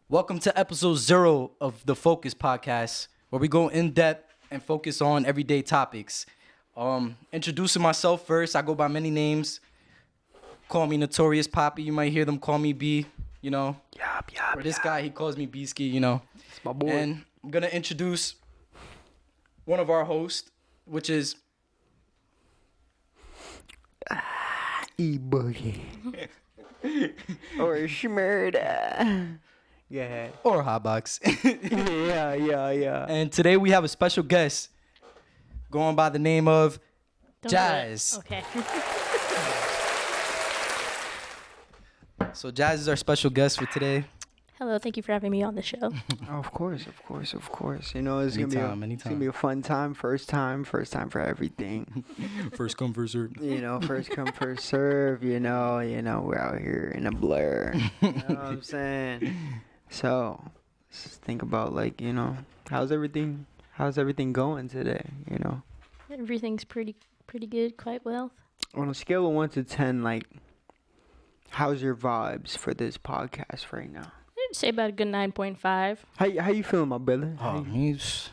Welcome to episode 0 of the Focus Podcast, where we go in depth and focus on everyday topics. Introducing myself first, I go by many names. Call me Notorious Poppy. You might hear them call me B. Or this guy, he calls me B-Ski. It's my boy. And I'm gonna introduce one of our hosts, which is E-Boogie. Or Shmurda. Yeah. or Hotbox. Yeah. And today we have a special guest going by the name of Don't do it. Jazz. Okay. So Jazz is our special guest for today. Hello, thank you for having me on the show. Of course. You know, it's Anytime. gonna be a fun time. First time for everything. First come, first serve. You know, first come, first serve. You know, we're out here in a blur. You know what I'm saying? So, let's think about how's everything going today? Everything's pretty good, quite well. On a scale of 1 to 10, how's your vibes for this podcast right now? I'd say about a good 9.5. How you feeling, my brother? Oh, he's,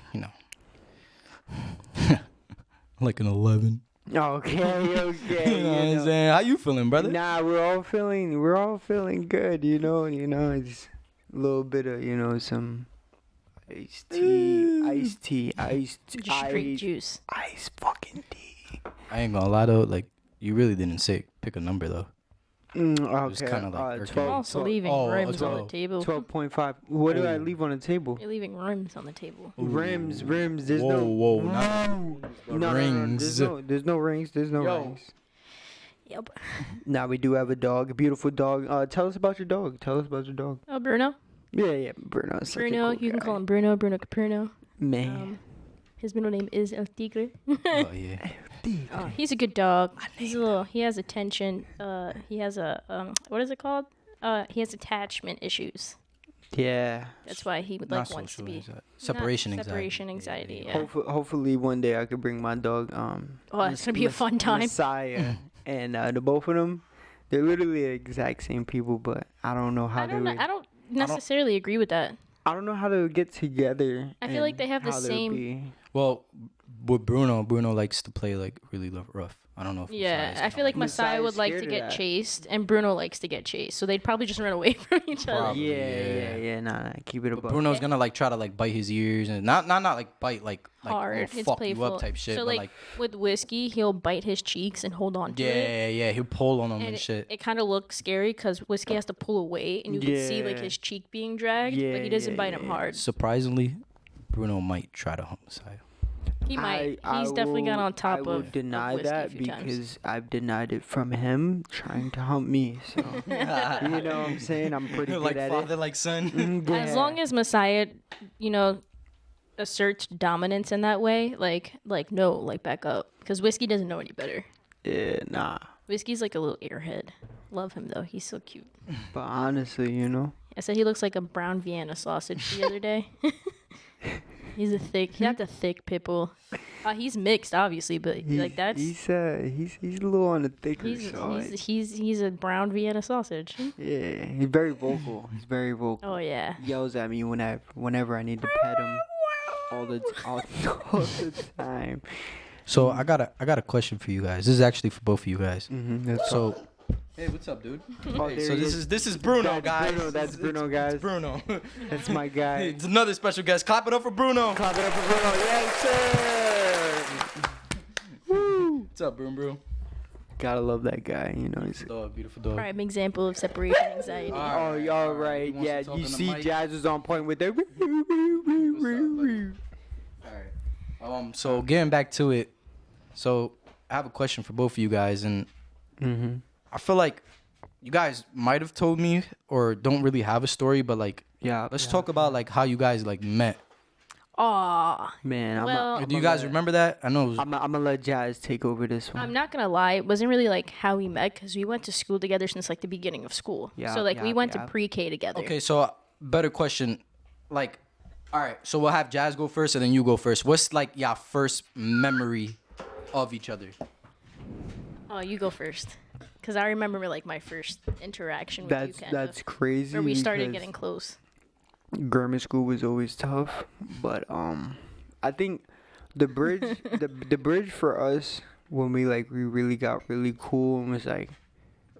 like an 11. Okay. You know what I'm saying? How you feeling, brother? Nah, we're all feeling good. It's a little bit of some iced tea, Just straight juice. ice fucking tea. I ain't gonna lie though, you really didn't pick a number though. Okay. kinda like irking. I'm 12, also leaving oh, rims on the 12. table. 12.5. What did I Oh. leave on the table? You're leaving rims on the table. Rims. There's Whoa, no. not rings. There's no rings. Yo. Rings. Yep. Now we do have a dog, a beautiful dog. Tell us about your dog. Oh, Bruno. Yeah, Bruno. Such a Bruno, cool you can guy. call him Bruno Caprino. Man. His middle name is El Tigre. Oh yeah. He's a good dog. He has attention. He has what is it called? He has attachment issues. Yeah. That's why he would Not wants to social be anxiety. Separation not anxiety. Separation anxiety. Yeah. Hopefully one day I could bring my dog. Oh, it's gonna be a fun time. Messiah, and the both of them, they're literally the exact same people, but I don't know how I don't necessarily agree with that. I don't know how to get together. I feel like and they have the how they'll same- be. Well, with Bruno likes to play really rough. I don't know if Yeah, Messiah's I feel like Messiah's Messiah would like scared to of get that. chased, and Bruno likes to get chased. So they'd probably just run away from each other. Probably. Yeah. Nah, keep it But above. Bruno's gonna try to bite his ears and not bite like Hard. oh, It's fuck playful. you up type shit. So but like with Whiskey, he'll bite his cheeks and hold on to it. yeah, he'll pull on them and And shit. it kind of looks scary because Whiskey has to pull away, and you can see like Yeah. his cheek being dragged, but he doesn't bite him hard. Surprisingly, Bruno might try to hump Messiah. He might. I He's definitely got will- on top I will of deny Whiskey a that few times. because I've denied it from him trying to hump me. So you know what I'm saying? I'm pretty good like at father, it. like son. As long as Messiah, asserts dominance in that way, back up, because Whiskey doesn't know any better. Yeah, nah. Whiskey's like a little airhead. Love him though. He's so cute. But honestly, I said he looks like a brown Vienna sausage the other day. He has a thick pit bull. He's mixed, obviously, but he's a little on the thicker side. he's a brown Vienna sausage. Yeah, he's very vocal. Oh yeah. Yells at me whenever I need to pet him. All the time. So I got a question for you guys. This is actually for both of you guys. That's all. So, hey, what's up, dude? Oh, Hey, there so he this is Bruno, That's guys. Bruno, that's Bruno, guys. It's Bruno. That's my guy. It's another special guest. Clap it up for Bruno. Clap it up for Bruno. Yes, sir. What's up, Bruno? Gotta love that guy. He's. Dog, beautiful dog. Prime example of separation anxiety. Oh, y'all right. He wants Yeah, to talk you in the see, mic. Jazz was on point with that. All right. So getting back to it. So I have a question for both of you guys, and I feel like you guys might have told me or don't really have a story, but Yeah. let's talk about how you guys met. Aw. Man, Well- Do you guys remember that? I know. I'm gonna let Jazz take over this one. I'm not gonna lie, it wasn't really how we met because we went to school together since the beginning of school. Yeah, So we yeah, went yeah. to pre-K together. Okay, so better question. All right, so we'll have Jazz go first and then you go first. What's your first memory of each other? Oh, you go first. Because I remember my first interaction with you. That's crazy. Where we started because getting close. Grammar school was always tough, but I think the bridge, the bridge for us when we really got really cool and was like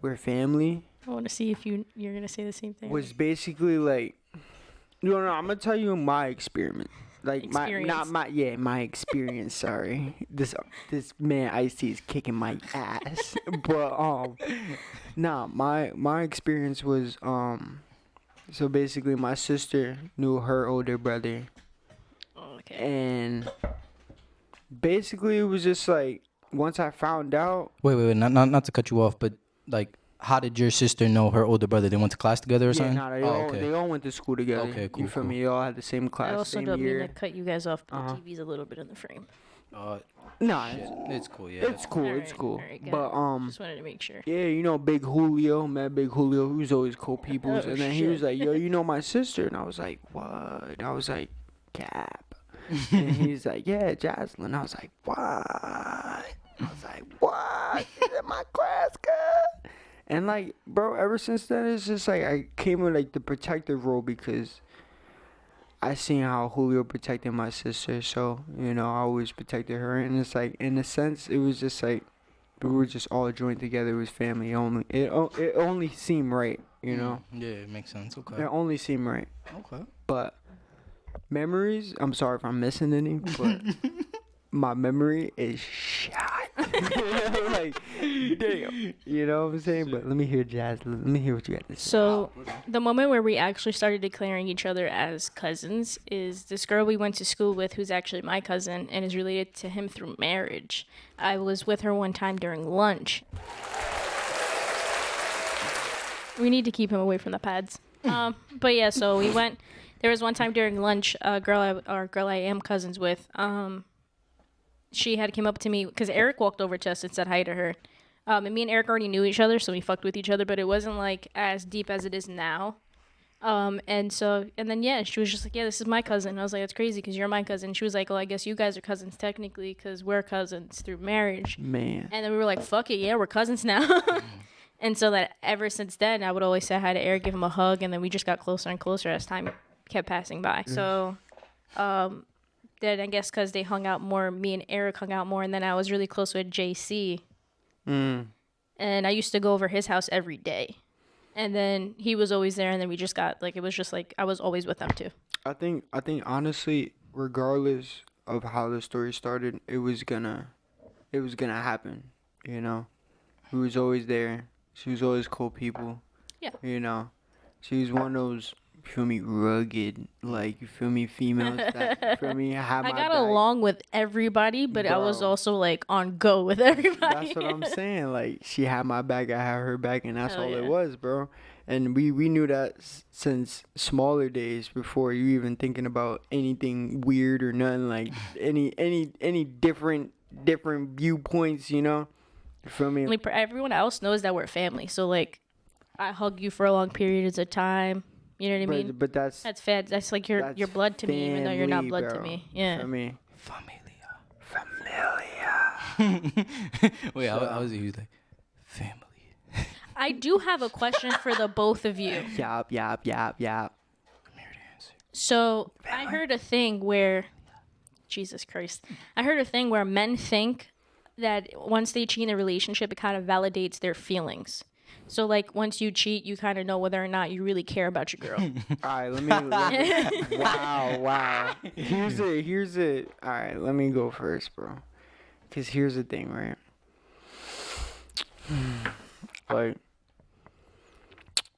we're family I want to see if you're gonna say the same thing. was basically like, no, I'm gonna tell you my experiment. Like my experience. Sorry, this man Ice-T is kicking my ass. But my experience was so basically my sister knew her older brother, Okay. and basically it was just like once I found out. Wait, not to cut you off, but like, how did your sister know her older brother? They went to class together or something? Yeah, they all went to school together. Okay, cool, You feel cool. me? They all had the same I class, also same don't year. mean to cut you guys off, but Uh-huh. the TV's a little bit in the frame. Nah, It's cool, yeah. it's cool. It's Alright, cool. alright, got But it. Just wanted to make sure. yeah, you know, Big Julio, man, Big Julio, he was always cool peoples. Oh, And then he was shit. like, yo, you know my sister? And I was like, what? I was like, Cap. And he's like, yeah, Jaslyn. I was like, what? I was like, what? She's in my class, girl. And like, bro, ever since then, it's just like I came with like the protective role because I seen how Julio protected my sister. So, you know, I always protected her. And it's like, in a sense, it was just like, we were just all joined together. It was family only. It only seemed right, you know. Yeah, it makes sense. It Okay. only seemed right. Okay. But memories, I'm sorry if I'm missing any, but my memory is shot. Like, damn. You know what I'm saying? But let me hear Jazz. Let me hear what you got to say. So, the moment where we actually started declaring each other as cousins is this girl we went to school with who's actually my cousin and is related to him through marriage. I was with her one time during lunch. We need to keep him away from the pads. But yeah, so we went. There was one time during lunch, a girl I am cousins with. She had came up to me because Eric walked over to us and said hi to her. And me and Eric already knew each other, so we fucked with each other, but it wasn't like as deep as it is now. And then yeah, she was just like, yeah, this is my cousin. I was like, that's crazy because you're my cousin. She was like, well, I guess you guys are cousins technically because we're cousins through marriage. Man. And then we were like, fuck it, yeah, we're cousins now. And so that ever since then, I would always say hi to Eric, give him a hug, and then we just got closer and closer as time kept passing by. So, then I guess because they hung out more, me and Eric hung out more, and then I was really close with JC. And I used to go over his house every day. And then he was always there, and then we just got, like, it was just like, I was always with them too. I think honestly, regardless of how the story started, it was gonna happen, you know. We was always there. She was always cool people. Yeah. You know. She was one of those, you feel me, rugged, like, you feel me, females that, you feel me, have my I got back. along with everybody, but I was Bro. also, like, on go with everybody. That's what I'm saying. Like, she had my back, I had her back, and that's Hell all yeah. it was, bro. And we knew that since smaller days before you even thinking about anything weird or nothing, like any different viewpoints, you know? You feel me? Like, everyone else knows that we're family, so, like, I hug you for long periods of time. You know what I mean? But that's That's That's like your that's blood to me, even though you're not family, blood to bro. me. Yeah. For me. Wait, I was he was like, family. I do have a question for the both of you. Yap. I'm here to answer. So I heard a thing where, Jesus Christ, I heard a thing where men think that once they cheat in a relationship, it kind of validates their feelings. So like once you cheat, you kind of know whether or not you really care about your girl. All right, let me wow. Here's it. All right, let me go first, bro. Cuz here's the thing, right? Like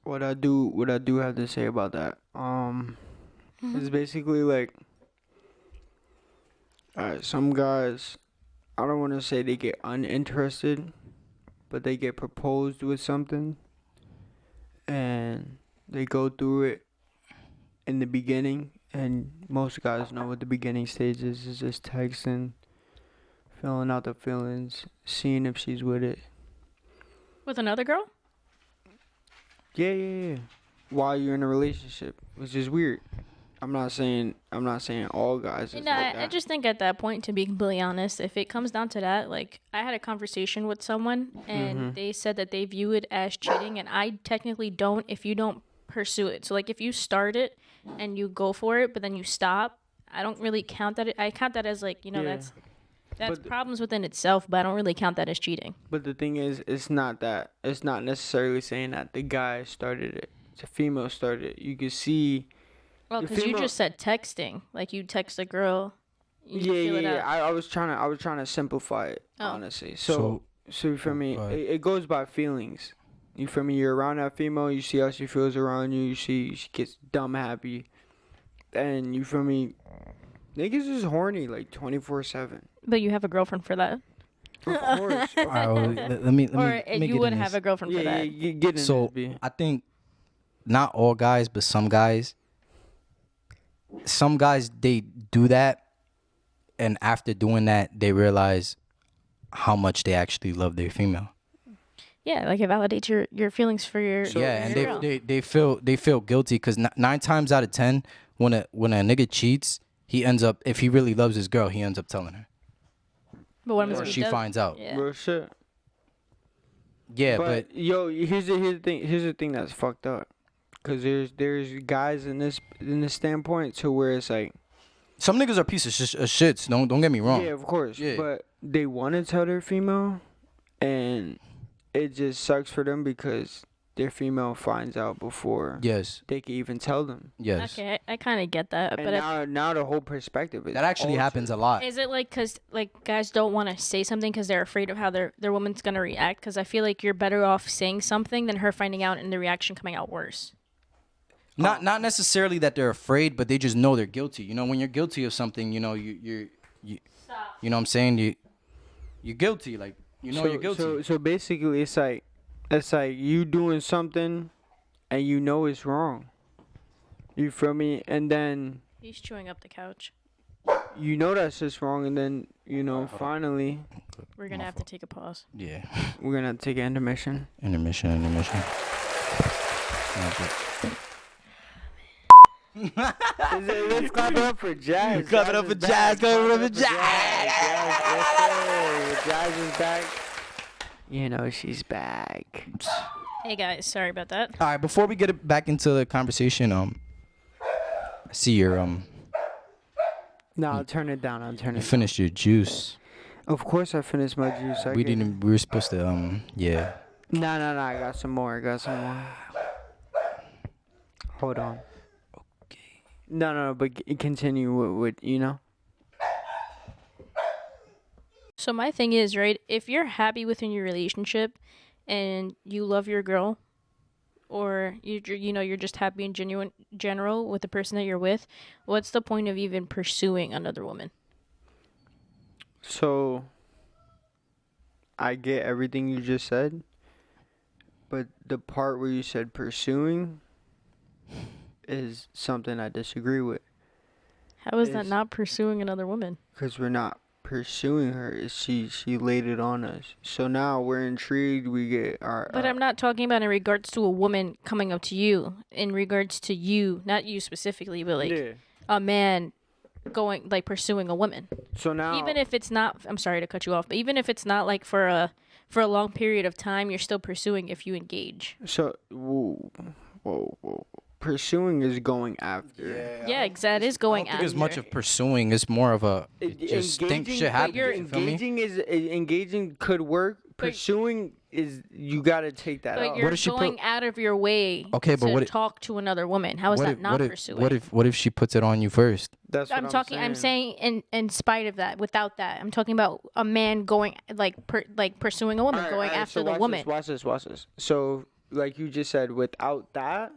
what I do have to say about that is basically like, all right, some guys, I don't want to say they get uninterested, but they get proposed with something and they go through it in the beginning, and most guys know what the beginning stage is just texting, filling out the feelings, seeing if she's with it. With another girl? Yeah. While you're in a relationship, which is weird. I'm not saying all guys. You Is know, like I that. just think at that point, to be completely honest, if it comes down to that, like I had a conversation with someone and they said that they view it as cheating, and I technically don't if you don't pursue it. So like if you start it and you go for it, but then you stop, I don't really count that. I count that as like, you know, Yeah. that's But- problems within itself, but I don't really count that as cheating. But the thing is, it's not that. It's not necessarily saying that the guy started it. It's a female started it. You can see. Well, The because you female- just said texting, like you text a girl. You feel it out. I was trying to simplify it, Oh. honestly. So for me, go ahead. it goes by feelings. You feel me? You're around that female. You see how she feels around you. You see she gets dumb happy, and you feel me? Niggas is horny like 24/7. But you have a girlfriend for that, Of course. All right, well, let me or let me you get would in have this. a girlfriend for that. get in So this, B. I think not all guys, but some guys they do that, and after doing that, they realize how much they actually love their female. Yeah, like it validates your feelings for your Yeah, and your girl. they feel guilty because 9 times out of 10, when a nigga cheats, he ends up, if he really loves his girl, he ends up telling her, But what happens or if he she does- finds out. Yeah. Real shit. Yeah, But yo, here's the thing that's fucked up, cause there's guys in this standpoint to where it's like, some niggas are pieces of shits. Don't get me wrong. yeah, of course, Yeah. but they want to tell their female, and it just sucks for them because their female finds out before Yes, they can even tell them. yes. Okay, I kind of get that, And but now the whole perspective is That actually altered. happens a lot. is it like because like guys don't want to say something because they're afraid of how their woman's gonna react? Because I feel like you're better off saying something than her finding out and the reaction coming out worse. Not necessarily that they're afraid, but they just know they're guilty. You know, when you're guilty of something, you know you know what I'm saying, you're guilty. Like you know you're guilty. So basically, it's like you doing something, and you know it's wrong. You feel me? And then He's chewing up the couch. you know that's just wrong, and then finally We're gonna have to take a pause. Yeah. we're gonna take an intermission. Intermission. Let's clap it up for Jazz. Clap it up for Jazz, clap it up for Jazz. Jazz is back. You know she's back. Hey guys, sorry about that. All right, before we get it back into the conversation, I see your No, I'll turn it down. I'll turn you it. finished your juice. Of course, I finished my juice. We were supposed to yeah. No. I got some more. Hold on. Okay. No. But continue with you know. So my thing is, right, if you're happy within your relationship and you love your girl, or you're just happy in general with the person that you're with, what's the point of even pursuing another woman? So, I get everything you just said, but the part where you said pursuing is something I disagree with. How is that Is- not pursuing another woman? Because we're not pursuing her. She laid it on us. So now we're intrigued. We get our. But I'm not talking about in regards to a woman coming up to you. In regards to you, not you specifically, but like yeah. a man going like pursuing a woman. So now. Even if it's not, I'm sorry to cut you off, but even if it's not like for a long period of time, you're still pursuing if you engage. So whoa. Pursuing is going after. Yeah, exactly. It is going I don't think as after. much of pursuing. It's more of a just think Engaging- shit but happens. you're You feel me? Engaging could work. Pursuing is you gotta take that But out. you're if she going out of your way Okay, but to what if- talk to another woman. How is that not pursuing? What if she puts it on you first? That's what I'm saying in spite of that, without that. I'm talking about a man going like pursuing a woman, going after so the watch woman. Watch this. So, like you just said, without that,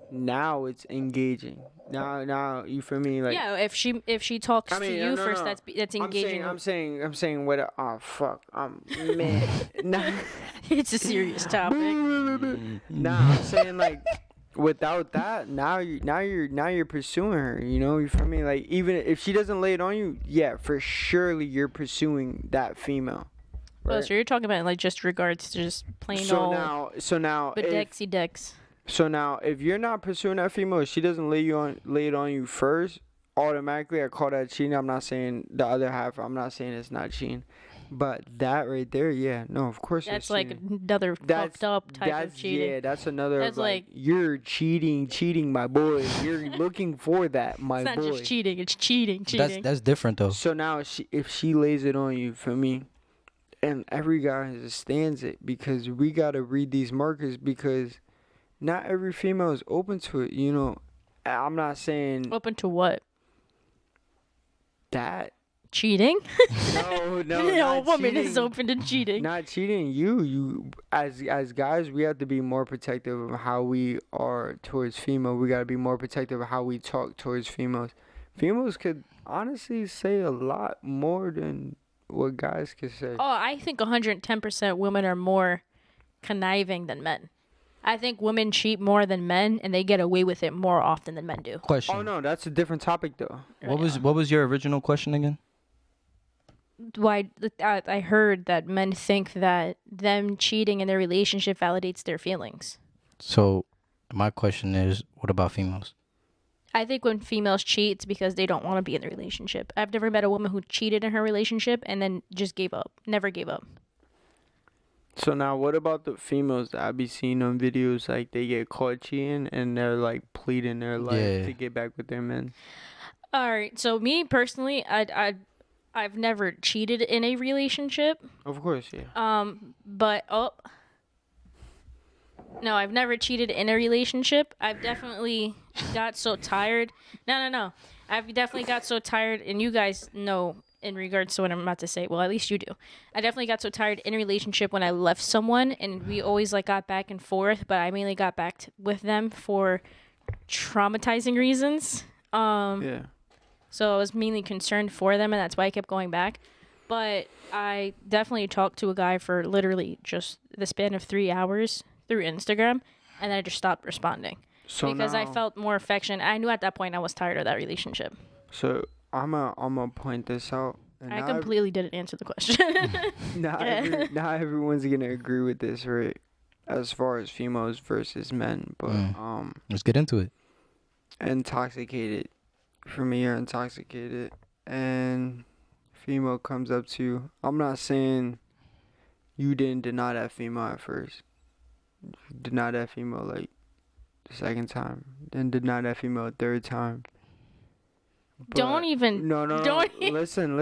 now it's engaging. Now you feel me? Like Yeah, if she talks I mean, to you no, first, no. that's engaging. I'm saying what? Oh fuck. Man. Nah, It's a serious topic. nah. I'm saying like. Without that, now you're pursuing her. You know, you feel me? Like even if she doesn't lay it on you, yeah, for surely you're pursuing that female. Oh, Right? so you're talking about like just regards to just plain So old now, if, bedexy dex. so now, if you're not pursuing that female, if she doesn't lay it on you first, automatically I call that cheating. I'm not saying the other half. I'm not saying it's not cheating. But that right there, yeah, no, of course That's it's like cheating. another fucked up type that's of cheating. yeah, that's another That's like, like- you're cheating, my boy. You're looking for that, my It's not boy. just cheating; it's cheating. That's different though. So now if she lays it on you, for me, and every guy understands it, because we gotta read these markers, because not every female is open to it. You know, I'm not saying Open to what? that. Cheating? No, No not woman cheating. is open to cheating. Not cheating. You as guys, we have to be more protective of how we are towards female. We gotta be more protective of how we talk towards females. Females could honestly say a lot more than what guys could say. Oh, I think 110% women are more conniving than men. I think women cheat more than men, and they get away with it more often than men do. Question. Oh no, that's a different topic though. What was your original question again? Why I heard that men think that them cheating in their relationship validates their feelings. So, my question is, what about females? I think when females cheat, it's because they don't want to be in the relationship. I've never met a woman who cheated in her relationship and then just gave up. Never gave up. So now, what about the females that I be seeing on videos? Like they get caught cheating and they're like pleading their life Yeah. to get back with their men. All right. So me personally, I've never cheated in a relationship. Of course, yeah. But no, I've never cheated in a relationship. I've definitely got so tired. No. I've definitely got so tired, and you guys know in regards to what I'm about to say. Well, at least you do. I definitely got so tired in a relationship when I left someone, and we always like got back and forth, but I mainly got back with them for traumatizing reasons. Yeah. So I was mainly concerned for them, and that's why I kept going back. But I definitely talked to a guy for literally just the span of 3 hours through Instagram, and then I just stopped responding So because I now- felt more affection. I knew at that point I was tired of that relationship. So I'm gonna point this out. And I not completely didn't answer the question. not, Yeah. not everyone's gonna agree with this, right? As far as females versus men, but Let's get into it. intoxicated. For me, you're intoxicated, and female comes up to you. I'm not saying you didn't deny that female at first. You deny that female like the second time, then deny that female a third time. Don't But- even. No. don't e- Listen.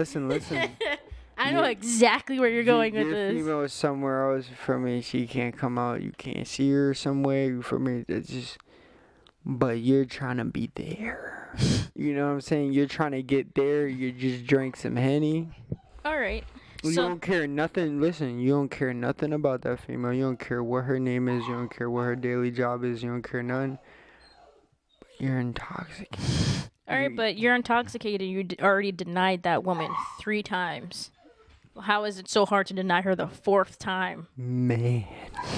I know You- exactly where you're going your with this. female is somewhere else. For me, she can't come out. You can't see her somewhere. For me, it's just. But you're trying to be there. You know what I'm saying? You're trying to get there. You just drank some Henny. All right. You So don't care nothing. Listen, you don't care nothing about that female. You don't care what her name is. You don't care what her daily job is. You don't care none. But you're intoxicated. all right, but you're intoxicated. You already denied that woman 3 times. How is it so hard to deny her the 4th time? Man,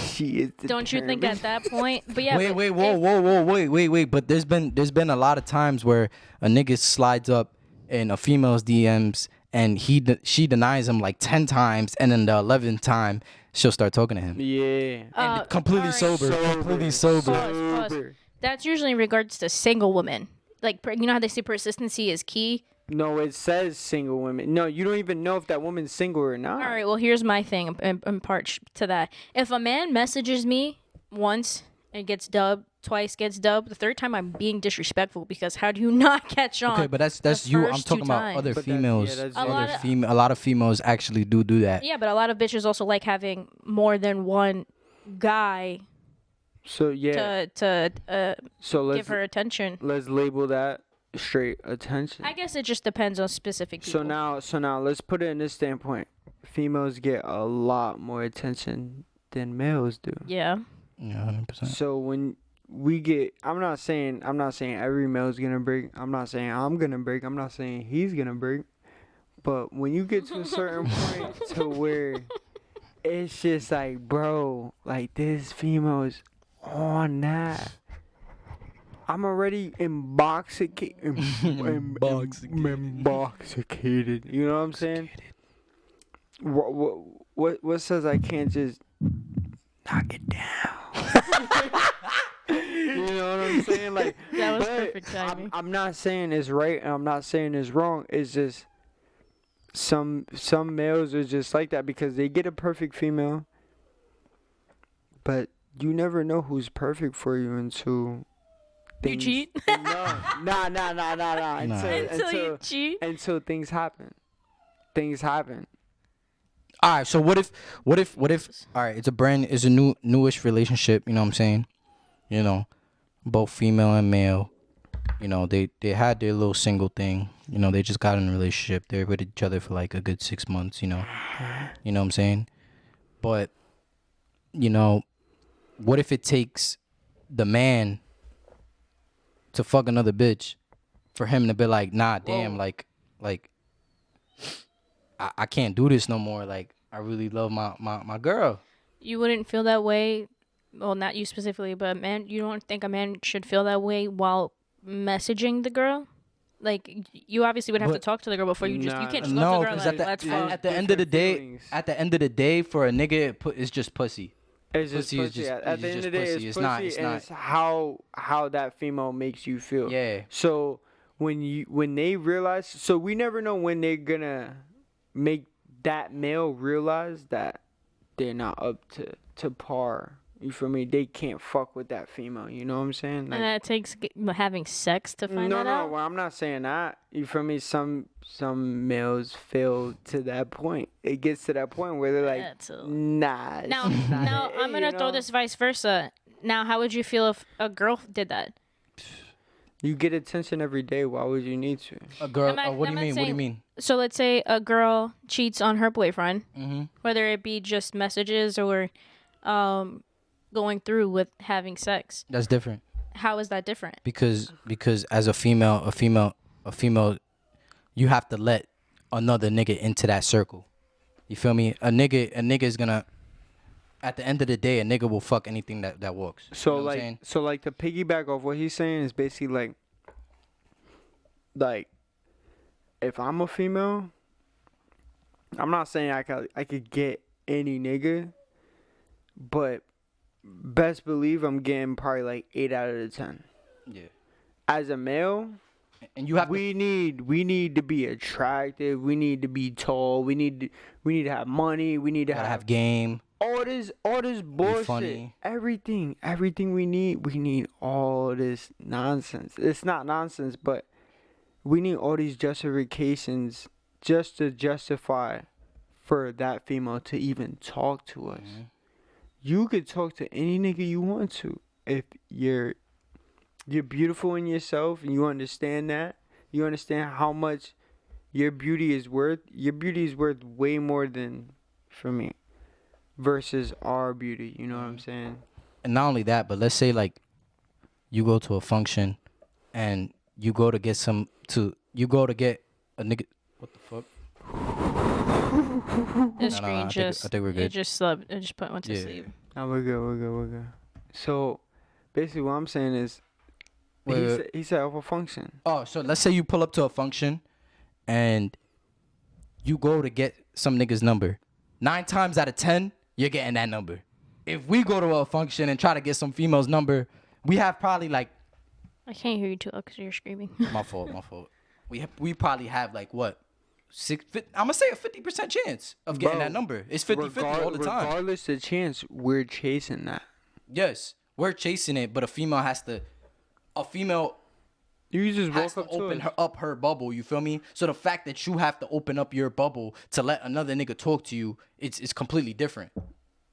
she is. Don't you think at determined. that point? But yeah. wait, but wait, if- whoa, wait. But there's been a lot of times where a nigga slides up in a female's DMs and she denies him like 10 times, and then the 11th time she'll start talking to him. Yeah. And completely alright. sober, completely sober. Pause. That's usually in regards to single women. Like, you know how they say persistency is key? No, it says single women. No, you don't even know if that woman's single or not. All right, well, here's my thing in part to that. If a man messages me once and gets dubbed, twice gets dubbed, the 3rd time I'm being disrespectful because how do you not catch on? Okay, but that's the you. I'm first talking 2 about times? other But that- females. yeah, that's A lot of- A lot of females actually do that. Yeah, but a lot of bitches also like having more than one guy So yeah. to So let's give her attention. let's label that straight attention. I guess it just depends on specific people. So now let's put it in this standpoint. Females get a lot more attention than males do. Yeah. Yeah, 100%. So when we get, I'm not saying every male's gonna break. I'm not saying I'm gonna break. I'm not saying he's gonna break. But when you get to a certain point to where it's just like, bro, like this female's on that. I'm already intoxicated. Intoxicated. You know what I'm saying? What says I can't just knock it down? You know what I'm saying? Like That was but perfect timing. I'm not saying it's right and I'm not saying it's wrong. It's just some males are just like that because they get a perfect female, but you never know who's perfect for you until You cheat No, nah. Nah. until you cheat. Until things happen. Things happen. All right, so what if all right, it's a newish relationship, you know what I'm saying? You know, both female and male. You know, they had their little single thing. You know, they just got in a relationship. They're with each other for like a good 6 months, you know. You know what I'm saying? But you know, what if it takes the man to fuck another bitch for him to be like, nah, damn, Whoa. like I can't do this no more. Like, I really love my girl. You wouldn't feel that way. Well, not you specifically, but man, you don't think a man should feel that way while messaging the girl? Like, you obviously would have to But- talk to the girl before you Nah, can't just No, go up to the girl because like, let's fuck. at the end of the day, feelings. for a nigga, it's just pussy. It's just Pussy is pussy. just- At it's the end just of the day, pussy. it's It's not- pussy, it's and not- it's how that female makes you feel. Yeah. So when they realize, so we never know when they're gonna make that male realize that they're not up to par. You feel me? They can't fuck with that female. You know what I'm saying? And that takes having sex to find that no, out? well, I'm not saying that. You feel me? Some males fail to that point. It gets to that point where they're like, That's a- nah. it's Now, not now it, I'm going to you throw know? this vice versa. Now, how would you feel if a girl did that? You get attention every day. Why would you need to? A girl. I'm not- What do I'm you not mean? What do you saying- mean? So let's say a girl cheats on her boyfriend, Mm-hmm. whether it be just messages or going through with having sex. That's different How is that different? because as a female, you have to let another nigga into that circle. You feel me? A nigga is gonna. At the end of the day, a nigga will fuck anything that walks. So You know what I'm saying? like to piggyback off what he's saying is basically like if I'm a female, I'm not saying I could get any nigga, but best believe I'm getting probably like 8 out of the 10. Yeah. As a male, And you have we need to be attractive. We need to be tall. We need to have money. We need to to have have game. all this bullshit. funny. Everything we need all this nonsense. It's not nonsense, but we need all these justifications just to justify for that female to even talk to us. Mm-hmm. You could talk to any nigga you want to if you're beautiful in yourself and you understand that. You understand how much your beauty is worth. Your beauty is worth way more than, for me, versus our beauty. You know what I'm saying? And not only that, but let's say like you go to a function and you go to get a nigga. What the fuck? The No, screen I think we're it good. just slept. It just went to Yeah. sleep. No, we're good. So, basically, what I'm saying is, Wait. he said of a function. Oh, so let's say you pull up to a function and you go to get some nigga's number. 9 times out of 10, you're getting that number. If we go to a function and try to get some female's number, we have probably like I can't hear you too loud because you're screaming. my fault. We probably have like what? I'm gonna say a 50% chance of getting Bro, that number. It's 50-50 all the time. Regardless of chance, we're chasing that. Yes, we're chasing it, but a female has to You just has walk to up to open us. up her bubble. You feel me? So the fact that you have to open up your bubble to let another nigga talk to you, it's completely different.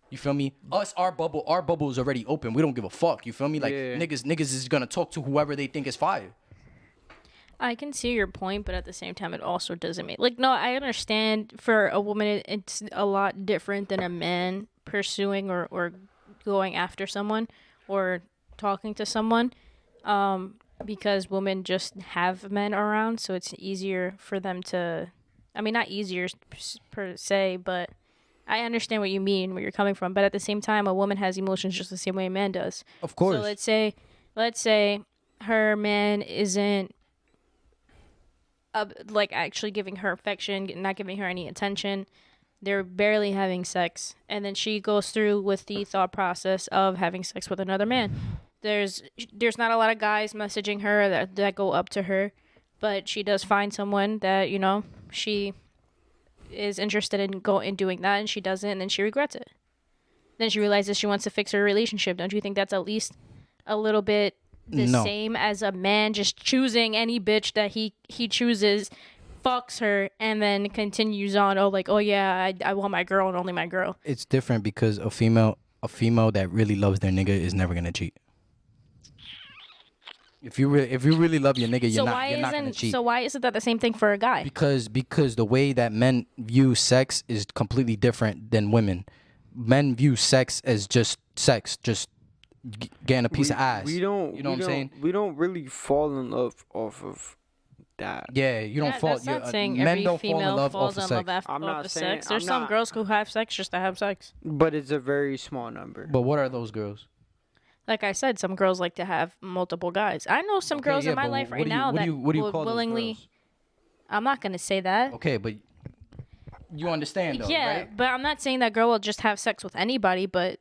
You feel me? Our bubble is already open. We don't give a fuck. You feel me? Like Yeah. niggas is gonna talk to whoever they think is fire. I can see your point, but at the same time, it also doesn't make no. I understand for a woman, it's a lot different than a man pursuing or going after someone or talking to someone, because women just have men around, so it's easier for them to. I mean, not easier per se, but I understand what you mean, where you're coming from. But at the same time, a woman has emotions just the same way a man does. Of course. So let's say her man isn't like actually giving her affection, not giving her any attention. They're barely having sex, and then she goes through with the thought process of having sex with another man. There's not a lot of guys messaging her that go up to her, but she does find someone that she is interested in doing that, and she does it, and then she regrets it. Then she realizes she wants to fix her relationship. Don't you think that's at least a little bit the No. same as a man just choosing any bitch that he chooses, fucks her, and then continues on? Oh, like, oh yeah, I want my girl and only my girl. It's different because a female that really loves their nigga is never gonna cheat. If you really love your nigga, you're not gonna cheat. So why isn't that the same thing for a guy? Because the way that men view sex is completely different than women. Men view sex as just sex, just getting a piece of ass. We don't. You know what I'm saying? We don't really fall in love off of that. Yeah, you don't fall. That's not saying men every don't fall in female love falls off of in sex. love I'm off not of saying- sex. There's I'm some not- girls who have sex just to have sex. But it's a very small number. But what are those girls? Like I said, some girls like to have multiple guys. I know some Okay, girls yeah, in my but life what right do you- now what do that you- what do you would call those willingly. girls? I'm not gonna say that. Okay, but you understand though, Yeah, right? but I'm not saying that girl will just have sex with anybody, but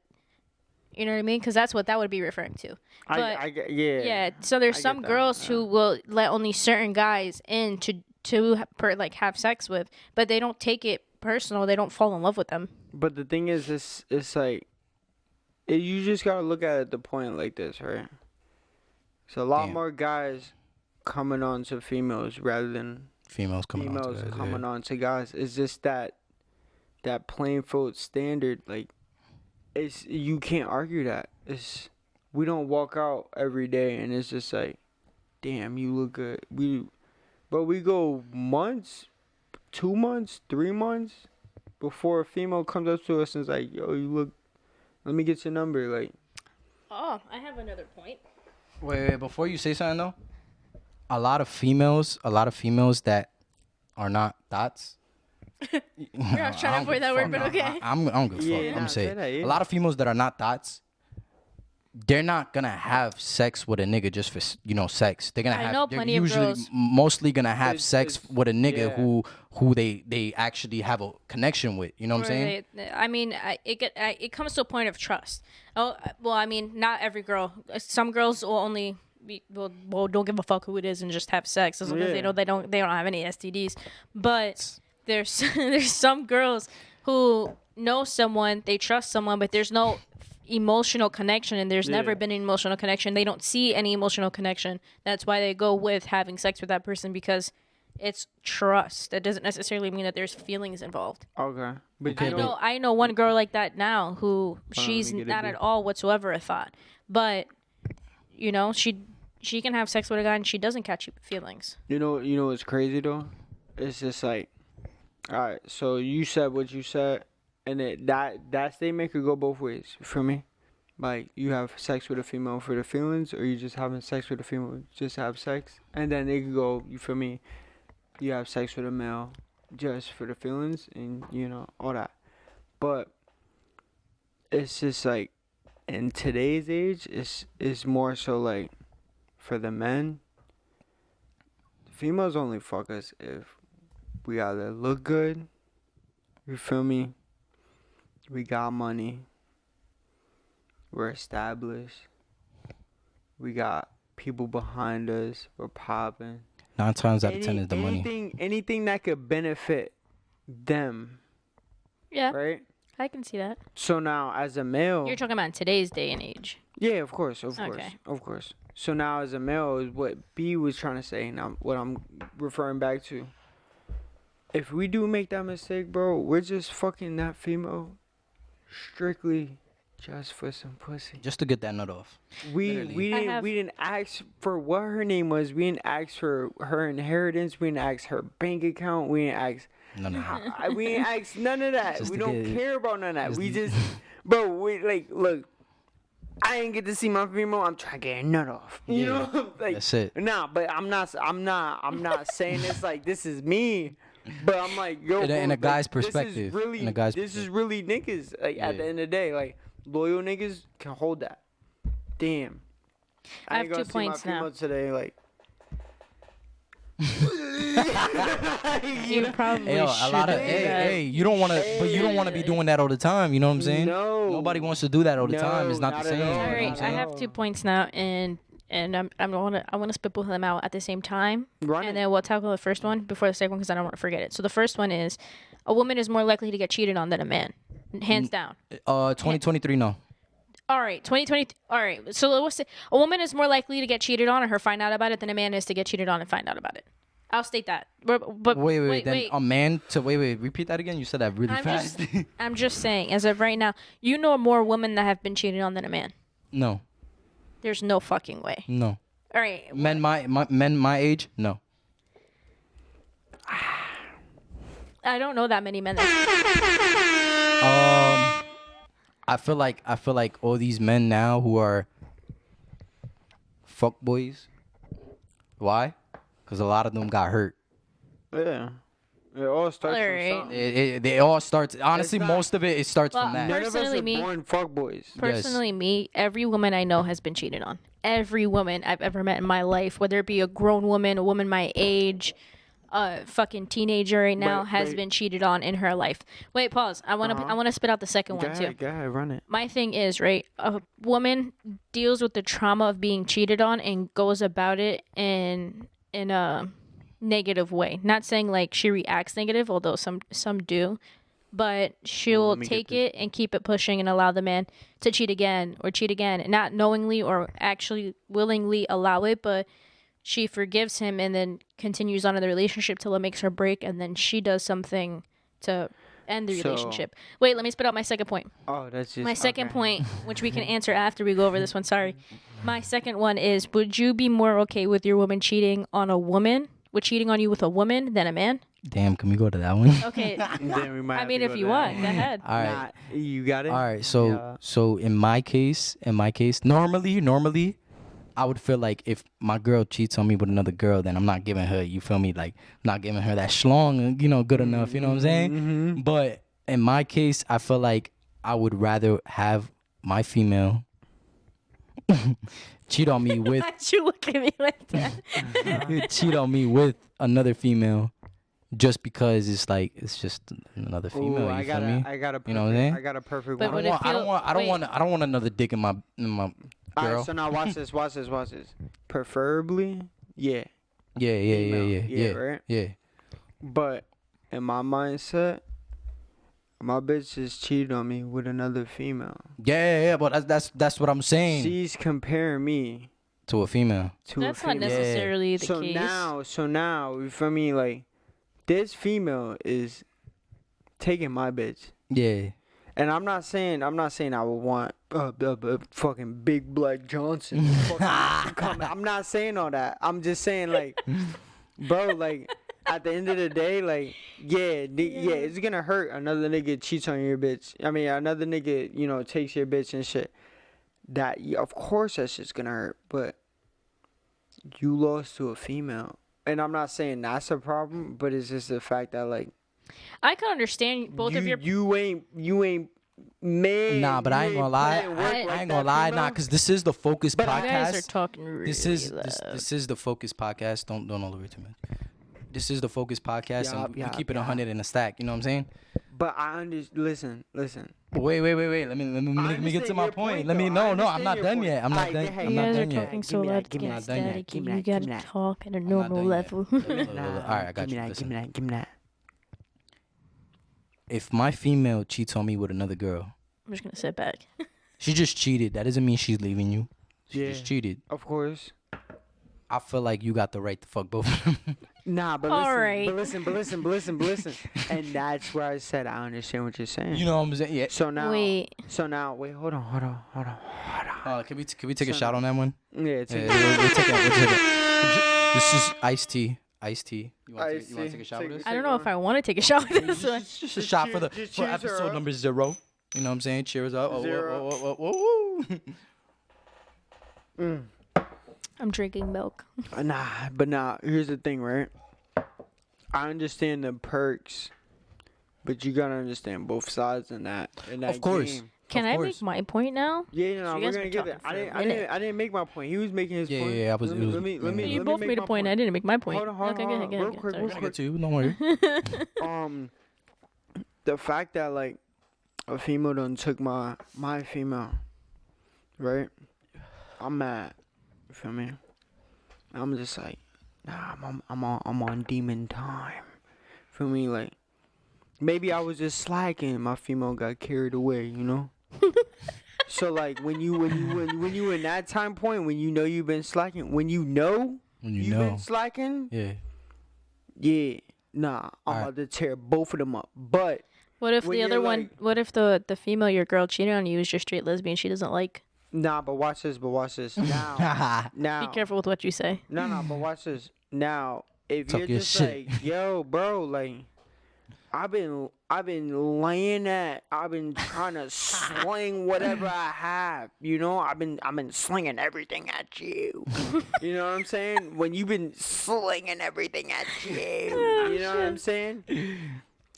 you know what I mean? Because that's what that would be referring to. But I get, yeah. yeah, so there's I some get that, girls yeah. who will let only certain guys in to have sex with, but they don't take it personal. They don't fall in love with them. But the thing is, it's like, you just gotta look at it the point like this, right? It's a lot Damn. more guys coming on to females rather than Females coming on. females to that, coming yeah. on to guys. It's just that plain field standard. Like, it's, you can't argue that. It's, we don't walk out every day and it's just like, damn, you look good. But we go months, 2 months, 3 months before a female comes up to us and is like, yo, you look, let me get your number. Like, Oh, I have another point. Wait, before you say something though, a lot of females that are not thoughts. I was trying to avoid that word, but okay. I'm gonna fuck. Yeah, I'm nah, gonna say say it. that, yeah. A lot of females that are not thoughts, they're not gonna have sex with a nigga just for sex. They're gonna I have. know they're plenty of usually girls. mostly gonna have sex it's- with a nigga yeah. who they actually have a connection with. You know what I'm saying? I mean, it comes to a point of trust. Oh, well, I mean, not every girl. Some girls will only don't give a fuck who it is and just have sex as long as they Yeah. know they don't have any STDs. But there's there's some girls who know someone, they trust someone, but there's no emotional connection, and there's never Yeah. been an emotional connection. They don't see any emotional connection. That's why they go with having sex with that person, because it's trust. That doesn't necessarily mean that there's feelings involved. okay. But Okay, you but- know, I know one girl like that now who she's get a not beer. at all whatsoever a thought, but you know she can have sex with a guy and she doesn't catch feelings. you know what's crazy though? It's just like, all right, so you said what you said, and that statement could go both ways for me. Like, you have sex with a female for the feelings, or you just having sex with a female just to have sex, and then it could go, you feel me? You have sex with a male just for the feelings, and all that. But it's just like, in today's age, it's more so like, for the men, females only fuck us if we either look good, you feel me? We got money, we're established, we got people behind us, we're popping. 9 times out of 10 is the money. Anything that could benefit them, Yeah, right? I can see that. So now, as a male, You're talking about in today's day and age. yeah, of course. Okay. So now, as a male, is what B was trying to say. Now, what I'm referring back to. If we do make that mistake, bro, we're just fucking that female, strictly, just for some pussy. Just to get that nut off. We Literally. we didn't ask for what her name was. We didn't ask for her inheritance. We didn't ask her bank account. We didn't ask. No. We didn't ask none of that. Just We to don't get- care about none of that. just We to- just, bro. We like, look. I ain't get to see my female. I'm trying to get a nut off. You Yeah, know, like, that's it. Nah, but I'm not saying this like this is me. But I'm like, yo, In a- bro, in a like, guy's this is perspective. really, In a guy's this is really niggas. Like, at the Yeah. end of the day, like, loyal niggas can hold that. Damn. I ain't have gonna 2 see my points now. female today, like. You probably Hey, yo, a lot of shouldn't do that. hey, you don't want to, but you don't want to be doing that all the time. You know what I'm saying? No. Nobody wants to do that all the time. It's No, not the not at same. all. All you know what I'm right, I saying? have 2 points now, and I want to spitball them out at the same time, Run and it. then we'll tackle the first one before the second one because I don't want to forget it. So the first one is, a woman is more likely to get cheated on than a man, hands down. 2023, no. All right, 2020. All right, so let's say a woman is more likely to get cheated on or her find out about it than a man is to get cheated on and find out about it. I'll state that. But Wait. Then a man to wait. Repeat that again. You said that really fast. I'm just saying, as of right now, you know more women that have been cheated on than a man. No. There's no fucking way. No. All right. Men my age, no. I don't know that many men. I feel like all these men now who are fuck boys. Why? Because a lot of them got hurt. Yeah. It all starts Alright. from something. They all starts. Honestly, not- most of it starts Well, from that. None of us Personally, are me- born fuckboys. Personally, me, every woman I know has been cheated on. Every woman I've ever met in my life, whether it be a grown woman, a woman my age, a fucking teenager right now, has wait. been cheated on in her life. Wait, pause. I want to spit out the second Go one too. ahead, run it. My thing is, right, a woman deals with the trauma of being cheated on and goes about it in a negative way. Not saying like she reacts negative, although some do, but she'll let me get take it and keep it pushing and allow the man to cheat again, and not knowingly or actually willingly allow it, but she forgives him and then continues on in the relationship till it makes her break, and then she does something to end the So- relationship. Wait, let me spit out my second point. Oh, that's just My second okay. point, which we can answer after we go over this one, sorry. My second one is, would you be more okay with your woman cheating on a woman, with cheating on you with a woman than a man? Damn, can we go to that one? Okay. Then we might I have mean, to if go you to that want, one. go ahead. All right. Nah, you got it. All right. So Yeah. so in my case, normally, I would feel like if my girl cheats on me with another girl, then I'm not giving her, you feel me, like not giving her that schlong, good enough, you know what I'm saying? But in my case, I feel like I would rather have my female cheat on me with Why'd you look at me like that? cheat on me with another female just because it's just another female, Ooh, you I feel got me? a perfect, You know what I'm saying? I got a perfect But one. would it I don't feel- want another dick in my All girl. right, so now watch this. Preferably, yeah. Yeah, female, right? Yeah. But in my mindset, my bitch just cheated on me with another female. Yeah, but that's what I'm saying. She's comparing me To a female. to That's a not female. necessarily the So case. now, you feel me? Like, this female is taking my bitch. Yeah. And I'm not saying I would want fucking Big Black Johnson. I'm not saying all that. I'm just saying, like, bro, like, at the end of the day, like, yeah, it's gonna hurt. Another nigga cheats on your bitch. I mean, another nigga, takes your bitch and shit. That, of course, that shit's gonna hurt. But you lost to a female, and I'm not saying that's a problem, but it's just the fact that, like, I can understand both of your. you ain't made. Nah, but I ain't gonna lie. I ain't gonna lie, cause this is the Focus You guys are podcast. talking really This is loud. this is the Focus podcast. Don't elevate too much. This is the Focus podcast, and we keep it 100 in a stack. You know what I'm saying? But I understand. Listen. Wait. Let me get to my point. Let me. No, I'm not done yet. I'm not done. You I'm not guys are done yet. talking so loud, it's give me getting that, give me that, static. give me You that, give gotta me that. talk at a I'm not normal done yet. level. Look, all right, I got you. Give Listen. me that. If my female cheats on me with another girl, I'm just gonna sit back. she just cheated. That doesn't mean she's leaving you. She Yeah. just cheated. Of course. I feel like you got the right to fuck both of them. Nah, but Alright. listen. And that's where I said I understand what you're saying. You know what I'm saying? Yeah. So now, Wait. wait, hold on. Can we take a So shot on that one? Yeah, it's Yeah, we'll take it. This is iced tea. Iced tea. You want Iced to take tea. a shot with Take this? I don't know if I want to take a shot with this one. Just a shot for just for cheers her episode up. number 0. You know what I'm saying? Cheers up. Oh, Zero. whoa. I'm drinking milk. Nah, here's the thing, right? I understand the perks, but you gotta understand both sides in that. Of course. Game. Can Of I course. make my point now? Yeah, So no, you we're guys gonna been get there. talking for a minute. I didn't make my point. He was making his Yeah, point. yeah, I was- Let it was- me, let me, You let both me made a make my point. I didn't make my point. Hold on, okay, hold on, go real ahead. quick, Sorry. real I quick. get you. Don't worry. The fact that, like, a female done took my female, right? I'm mad. You feel me? I'm just like, nah, I'm on demon time. Feel me? Like, maybe I was just slacking. My female got carried away, you know. So like when you in that time point when you know you've been slacking, when you know you've been slacking, Yeah. nah, I'm Alright. about to tear both of them up. But What if when the you're other one? like- What if the female your girl cheated on you is just straight lesbian? She doesn't like. nah, but watch this. Now, Be careful with what you say. No, but watch this. Now, if Talk you're your just shit. like, yo, bro, like, I've been laying at, I've been trying to sling whatever I have, you know. I've been slinging everything at you. You know what I'm saying? When you've been slinging everything at you, you know what I'm saying?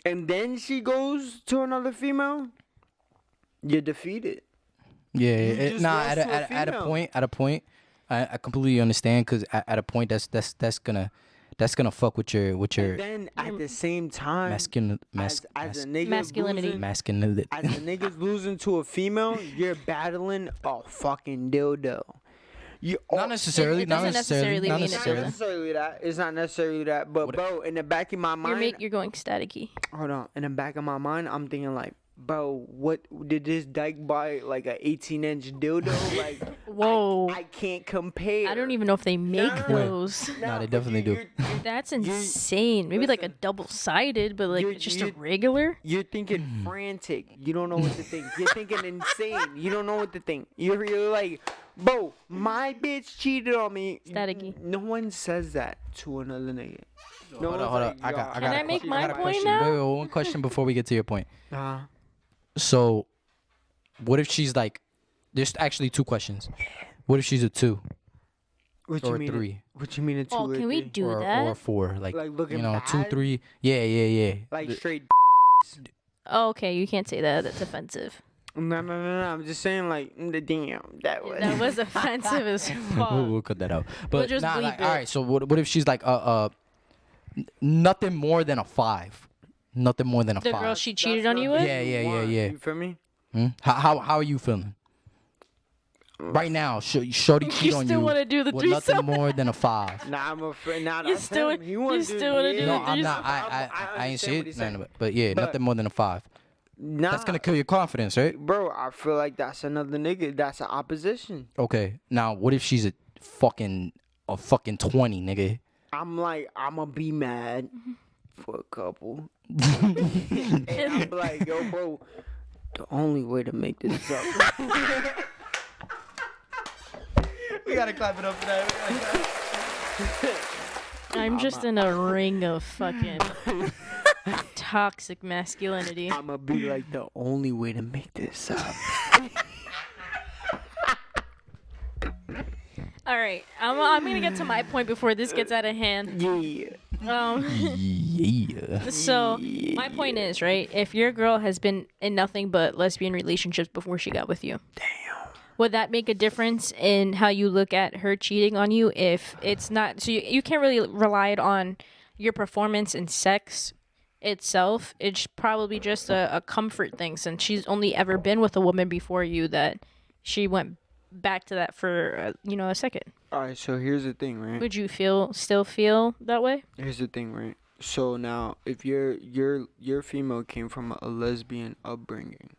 And then she goes to another female, you're defeated. Yeah, just nah. lost to a At a female. point, I completely understand because at a point that's gonna fuck with your And then at the same time, as a nigga Masculinity. losing- masculinity. as a nigga's losing to a female, you're battling a fucking dildo. You Not necessarily. It Not doesn't necessarily necessarily. Not mean it It's not necessarily. necessarily that. It's not necessarily that. But bro, in the back of my mind, You're going staticky. hold on. In the back of my mind, I'm thinking like, bro, what did this dyke buy? Like a 18-inch dildo? Like, Whoa. I can't compare. I don't even know if they make those. No, they definitely do. That's insane. Maybe like a listen. double-sided, but like You're- it's just a you're- regular. You're thinking frantic. You don't know what to think. You're thinking insane. You don't know what to think. You're like, bro, my bitch cheated on me. Staticky. No one says that to another nigga. No Hold one's on, hold on. like, I yo, got. Can I a make que- my got a point question. now? Wait, one question before we get to your point. Uh, So, what if she's like? There's actually two questions. What if she's a 2 what or you a mean? 3 What you mean a 2 Oh, or can we three? do or that? or a 4? Like Looking you know, 2, bad? 3. Yeah. Like The- straight. Oh, okay, you can't say that. That's offensive. No. I'm just saying like, damn, that was. That was offensive as fuck. we'll cut that out. But just nah, bleep like, it. all right. So what if she's like nothing more than a 5? Nothing more than a The 5. girl she cheated on you with? Yeah. You feel me? How are you feeling? Right now, shorty cheat on still you wanna do the with nothing threesome? more than a 5. Nah, I'm afraid. Nah, You that's still- him. He wanna you still wanna do No, the I'm not. threesome? I ain't say understand what it. he's No, saying. but yeah, But- nothing more than a 5. Nah, That's gonna kill your confidence, right? bro. I feel like that's another nigga. That's an opposition. Okay. Now, what if she's a fucking 20, nigga? I'm like, I'ma be mad for a couple. And I'm like, yo, bro, the only way to make this up. We gotta clap it up for that. I'm just in a ring of fucking toxic masculinity. I'ma be like, the only way to make this up. All right, I'm gonna get to my point before this gets out of hand. Yeah. Yeah. So my point is, right? If your girl has been in nothing but lesbian relationships before she got with you, would that make a difference in how you look at her cheating on you? If it's not, so you can't really rely it on your performance in sex itself. It's probably just a comfort thing, since she's only ever been with a woman before you, that she went back to that for a second. All right. So here's the thing, right? Would you still feel that way? Here's the thing, right? So now, if your female came from a lesbian upbringing,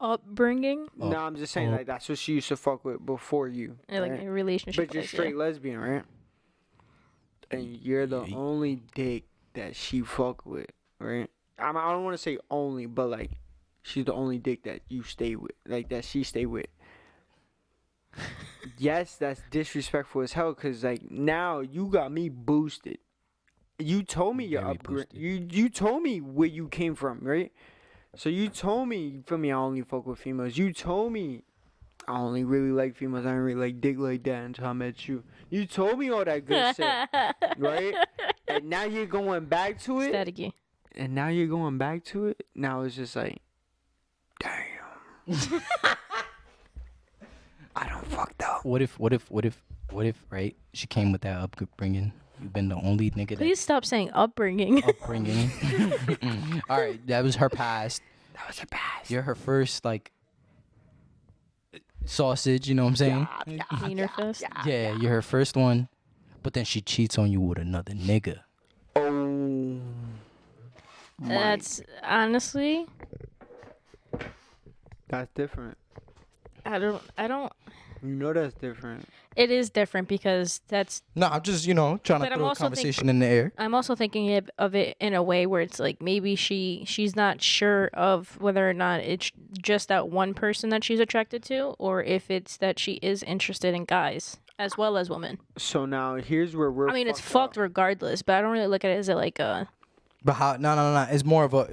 Upbringing, no, I'm just saying like that's what she used to fuck with before you, like right? a relationship. But you're wise, yeah. straight lesbian, right? And you're the only dick that she fuck with, right? I don't want to say only, but like, she's the only dick that you stay with, like that she stay with. Yes, that's disrespectful as hell. Cause like now you got me boosted. You told me your Very upgrade. boosted. You told me where you came from, right? So you told me, you feel me? I only fuck with females. You told me I only really like females. I don't really like dick like that until I met you. You told me all that good shit, right? And now you're going back to it. Staticky. And now you're going back to it. Now it's just like, damn. I don't fucked up. What if, right? She came with that upbringing. You've been the only nigga Please stop saying upbringing. that upbringing. All right, that was her past. That was a pass. You're her first like sausage. You know what I'm saying? Wiener fest. Yeah, you're her first one, but then she cheats on you with another nigga. Oh. That's honestly, That's different. I don't. You know that's different. It is different because that's. No, I'm just trying to But I'm throw a also conversation in the air. I'm also thinking of it in a way where it's like maybe she's not sure of whether or not it's just that one person that she's attracted to, or if it's that she is interested in guys as well as women. So now here's where we're. I mean, it's fucked fucked regardless, but I don't really look at it as like a. But how? No. It's more of a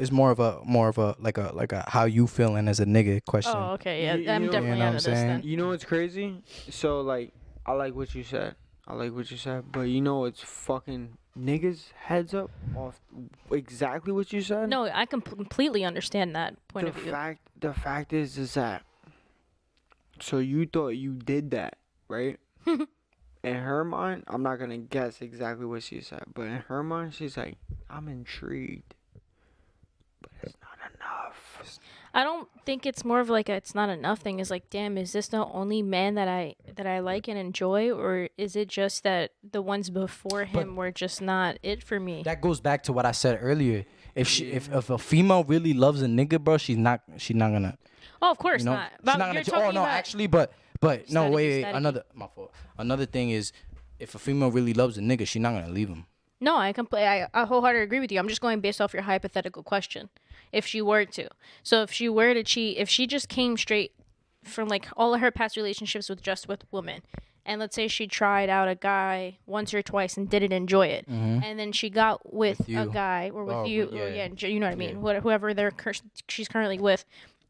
like a how you feeling as a nigga question. Oh, okay, yeah, You I'm know- definitely You know what out I'm of this saying? then. You know what's crazy? So like, I like what you said. But you know what's fucking niggas heads up off exactly what you said. No, I completely understand that point of view. The fact is that. So you thought you did that, right? In her mind, I'm not gonna guess exactly what she said, but in her mind, she's like, I'm intrigued, but it's not enough. I don't think it's more of like a it's not enough thing. It's like, damn, is this the only man that I like and enjoy, or is it just that the ones before him were just not it for me? That goes back to what I said earlier. If a female really loves a nigga, bro, she's not gonna. Oh, of course You know, not. she's But not gonna. you're talking Oh no, about, actually, but no, Staticky, wait. staticky. My fault. Another thing is, if a female really loves a nigga, she's not gonna leave him. No, I wholeheartedly agree with you. I'm just going based off your hypothetical question. If she were to, so if she were to cheat, if she just came straight from like all of her past relationships with women, and let's say she tried out a guy once or twice and didn't enjoy it, and then she got with a you. guy or with Oh, you, yeah. or you know what I mean, whoever she's currently with.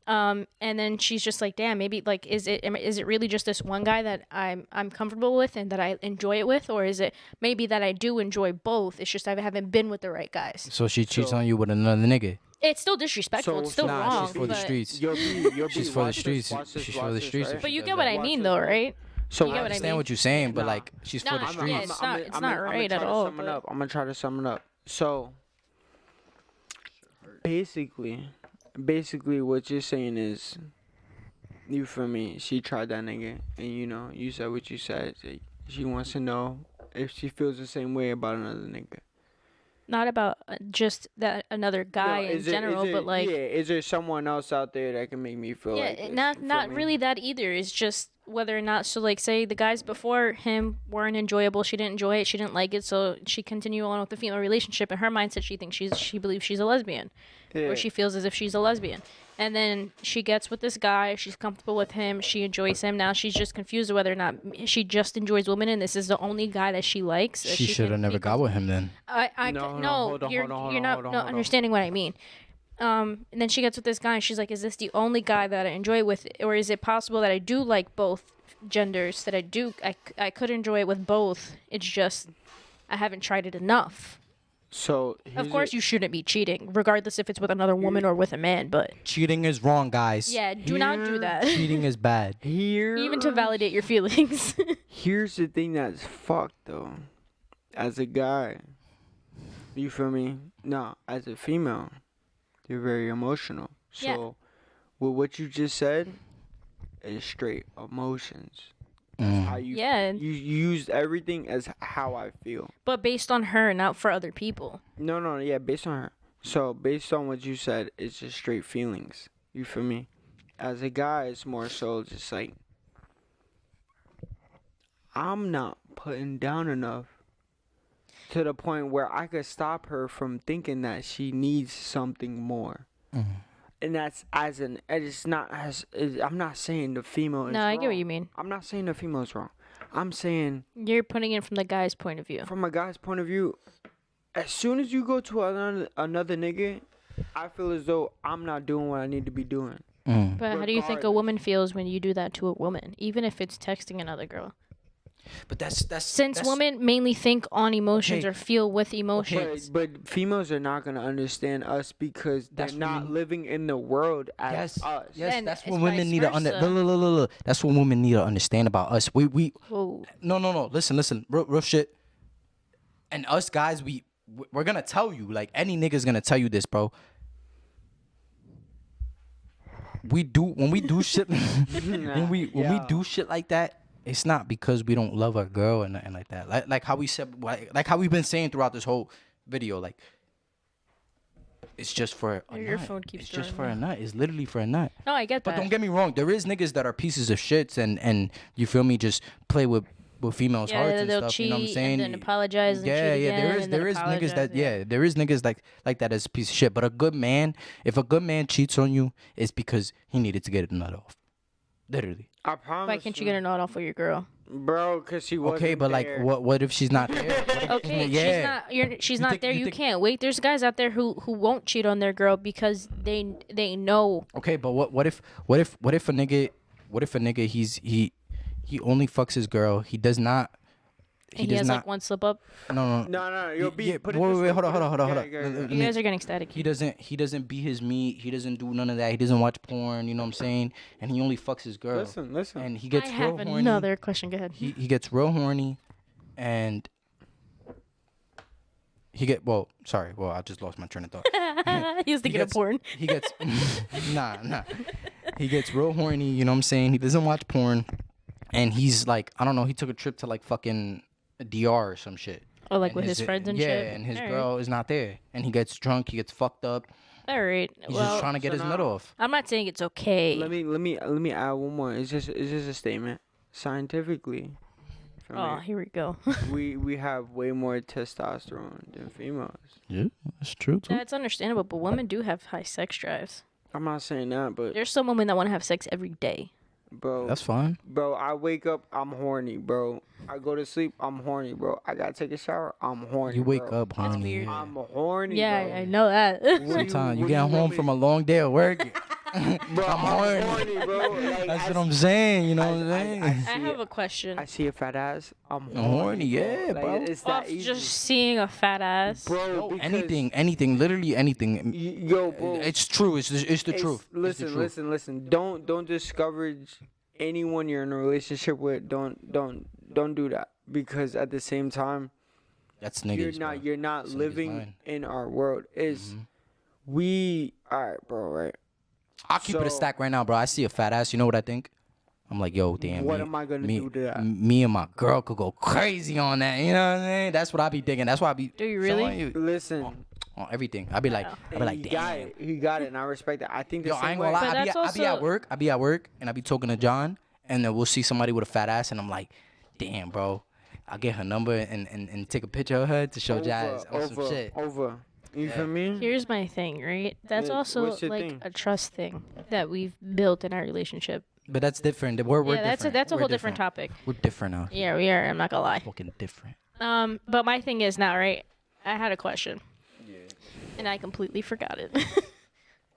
And then she's just like, damn, maybe like, is it really just this one guy that I'm comfortable with and that I enjoy it with, or is it maybe that I do enjoy both? It's just I haven't been with the right guys. So she cheats So- on you with another nigga. It's still disrespectful. It's still Nah, wrong. she's for the but- streets. You'll be She's for the watch this, streets. watch this, She's watch for the this, streets right? if But she you does get what that. I Watch mean, this, though, right? right? So You get I what I understand mean? what you're saying, but Nah. like she's No, for the no, streets. yeah, it's not- it's not right at all, I'm but- gonna try to sum it up. So basically what you're saying is, you feel me? She tried that nigga, and you said what you said. She wants to know if she feels the same way about another nigga. Not about just that another guy No, in general, but like is there someone else out there that can make me feel yeah, like this? not You feel not me? really that either. It's just whether or not so like say the guys before him weren't enjoyable. She didn't enjoy it. She didn't like it. So she continued on with the female relationship. In her mindset, she believes she's a lesbian, Yeah. or she feels as if she's a lesbian. And then she gets with this guy. She's comfortable with him. She enjoys him. Now she's just confused whether or not she just enjoys women, and this is the only guy that she likes. that She should can have never be got with him then. No, you're hold not on. understanding what I mean. And then she gets with this guy, and she's like, "Is this the only guy that I enjoy with, or is it possible that I do like both genders? That I could enjoy it with both. It's just I haven't tried it enough." So Of course, you shouldn't be cheating, regardless if it's with another woman or with a man. But Cheating is wrong, guys. yeah, do not do Here- that. Cheating is bad. Even to validate your feelings. Here's the thing that's fucked though. As a guy, you feel me? No, as a female, you're very emotional. So, Yeah. with what you just said, is straight emotions. How you Yeah. you used everything as how I feel. But based on her, not for other people. No, yeah, based on her. So based on what you said, it's just straight feelings. You feel me? As a guy, it's more so just like I'm not putting down enough to the point where I could stop her from thinking that she needs something more. And that's it's not as I'm not saying the female is No, I get what wrong. you mean. I'm not saying the female is wrong. I'm saying You're putting it from the guy's point of view. from a guy's point of view, as soon as you go to another nigga, I feel as though I'm not doing what I need to be doing. But how do you think a Regardless. woman feels when you do that to a woman, even if it's texting another girl? But that's Since that's, women mainly think on emotions Okay. or feel with emotions. But females are not gonna understand us because they're That's not what living in the world as Yes, us. yes, Then that's it's what women vice need to versa. look. That's what women need to understand about us. We Whoa. no. Listen, real shit. And us guys, we're gonna tell you, like any nigga's gonna tell you this, bro. When we do shit, when we do shit like that, it's not because we don't love our girl and nothing like that. Like how we said, like how we've been saying throughout this whole video, like it's just for a Your nut. phone keeps It's just drawing for a me. nut. It's literally for a nut. No, I get But that. don't get me wrong. There is niggas that are pieces of shits and you feel me, just play with females' yeah, hearts and they'll stuff. cheat You know what I'm saying? and then apologize and Yeah, cheat yeah. again. and then There is niggas apologize, that there is niggas like that as a piece of shit. But a good man, if a good man cheats on you, it's because he needed to get a nut off. Literally. I promise. Why can't you get a nod off with your girl? bro? Cause she wasn't Okay, but like, there. what if she's not there? What if- Okay, yeah. she's You not think- there. you You think- can't wait. There's guys out there who won't cheat on their girl because they know. Okay, but what if a nigga he only fucks his girl. He does not. And he does has not. like one slip up. No. No, you'll be. Yeah, put it wait, this wait, way, hold on, put hold it- on. yeah, yeah, yeah. You guys are getting static. He doesn't beat his meat. He doesn't do none of that. He doesn't watch porn. You know what I'm saying? And he only fucks his girl. Listen. And he gets I real have horny. another question. Go ahead. He gets real horny, and I just lost my train of thought. he was thinking of gets- porn. He gets nah. He gets real horny, you know what I'm saying? He doesn't watch porn. And he's like, I don't know, he took a trip to like fucking DR or some shit. Or like And with his friends and yeah, shit. and his All right. girl is not there. And he gets drunk, he gets fucked up. All right. He's Well, just trying to get so his nut now- off. I'm not saying it's okay. Let me add one more. It's just a statement. Scientifically, for Oh, me, here we go. we have way more testosterone than females. Yeah, that's true too. That's understandable, but women do have high sex drives. I'm not saying that, but There's some women that want to have sex every day. bro, That's fine. bro, I wake up, I'm horny, bro. I go to sleep, I'm horny, bro. I gotta take a shower, I'm horny. You wake bro. up horny. weird. yeah. I'm horny. Yeah, bro. I know that. Sometimes you what get do you home want from me- a long day of work. Bro, I'm horny. bro. Like, That's I what I'm saying, you know what I'm I- saying? I- I see have it. a question. I see a fat ass, I'm horny. horny, yeah, Like, bro. It's Off that easy. just seeing a fat ass. bro, because anything, literally anything. Yo, bro. It's true. It's the truth. It's Listen, the truth. listen. Don't discourage anyone you're in a relationship with. Don't do that, because at the same time That's niggas. bro. you're not That's niggas living lying. in our world. Is we alright, bro? Right? I'll keep it a So- stack right now, bro. I see a fat ass. You know what I think? I'm like, yo, damn. What me- am I gonna me, do to that? Me and my girl could go crazy on that. You know what I'm saying? That's what I be thinking. That's why I be. Do you really? showing you Listen, on everything. I be like, and he got damn. it. He got it, and I respect that. I think the Yo, same I ain't way. gonna lie. But I be, that's I be at also- work. I be at work, and I be talking to John, and then we'll see somebody with a fat ass, and I'm like, damn, bro. I'll get her number and take a picture of her to show Jazz on some shit. Over. You feel me? Here's my thing, right? That's Yeah, also what's your like thing? a trust thing that we've built in our relationship. But that's different. We're yeah, different. that's a We're whole different topic. We're different now. Yeah, we are. I'm not gonna lie. Fucking different. But my thing is now, right? I had a question. Yeah. And I completely forgot it.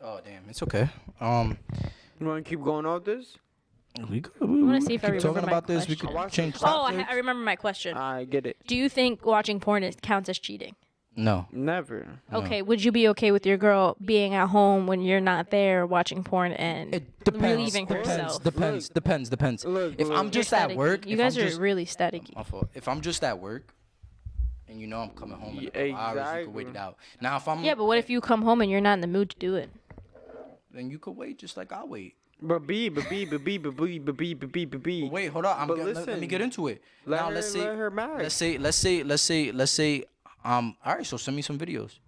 Oh damn, it's okay. You want to keep going on with this? We could. wanna see if I keep remember talking my about this. We question. could Watch change this. Oh, topics. I remember my question. I get it. Do you think watching porn counts as cheating? No. Never. Okay, would you be okay with your girl being at home when you're not there watching porn and It depends. relieving Depends. herself? Depends. Look, If look. I'm just at Staticky. work, You if guys I'm are just, really staticky. my fault. If I'm just at work, and you know I'm coming home in a Yeah, couple hours, you can wait it exactly. out. Now if I'm Yeah, but what if you come home and you're not in the mood to do it? then you could wait just like I wait. But B. Wait, hold on. But Let me listen, get into it. let now her- let's say let her marry. let's say all right, so send me some videos.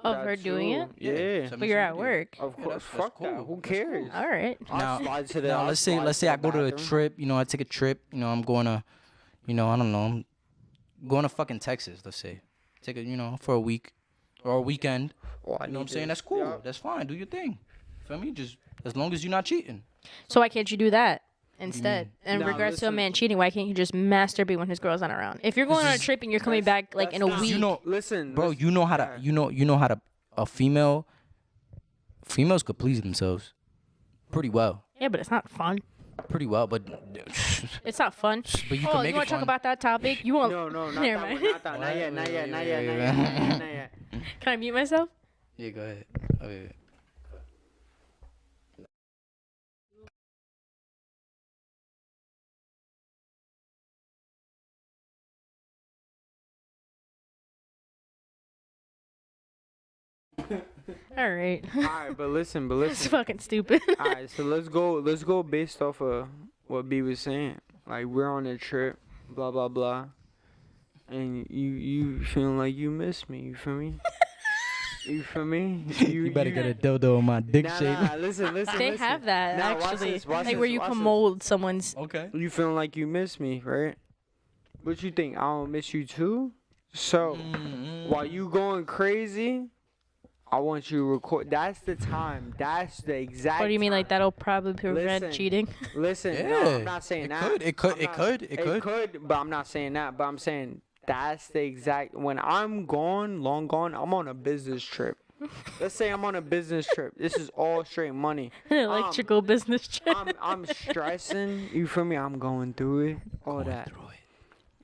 Of her That's doing true. it? Yeah. send But me you're some at videos. work. Of Yeah, course. that's Fuck that. cool. Who That's cares? All right. I'll Now, slide to the- now I'll let's say slide I to go the to a bathroom. trip. You know, I take a trip. You know, I'm going to, you know, I don't know, I'm going to fucking Texas. Let's say, take it, you know, for a week or a weekend. Oh, I You know what I'm need saying? this. That's cool. Yeah. That's fine. Do your thing. Feel me? Just as long as you're not cheating. So why can't you do that instead? In Nah, regards to a listen. man cheating, why can't you just masturbate when his girl's not around? If you're going on a is- trip and you're coming back like in a that's not- week, You know, Listen, bro. listen. You know how to. Yeah. You know how to. A females could please themselves pretty well. yeah, but it's not fun. Pretty well, but It's not fun. But you oh, can make you it want to talk fun. about that topic? You want? No, not Never that mind. one. Not that. Not yet. Not yet. Not yet. Not yet. Not yet. Not yet. Can I mute myself? yeah, go ahead. Okay. All right. All right, but listen. It's fucking stupid. All right, so let's go based off of what B was saying. Like we're on a trip, blah blah blah, and you feeling like you miss me. You feel me? You feel me? You better get a dildo in my dick Nah, shape. nah, listen. They listen. have that Now, watch actually, this, watch like where this, you watch can this. mold someone's. Okay. You feeling like you miss me, right? What you think? I don't miss you too? So, while you going crazy, I want you to record. That's the time. That's the exact What do you mean, like time. that'll probably prevent Listen. cheating? Listen, no, Yeah, I'm not saying it that. could, it could, I'm it not- could, it could. It could, but I'm not saying that. But I'm saying that's the exact. When I'm gone, long gone, I'm on a business trip. Let's say I'm on a business trip. This is all straight money. An electrical business trip. I'm stressing. You feel me? I'm going through it. All that.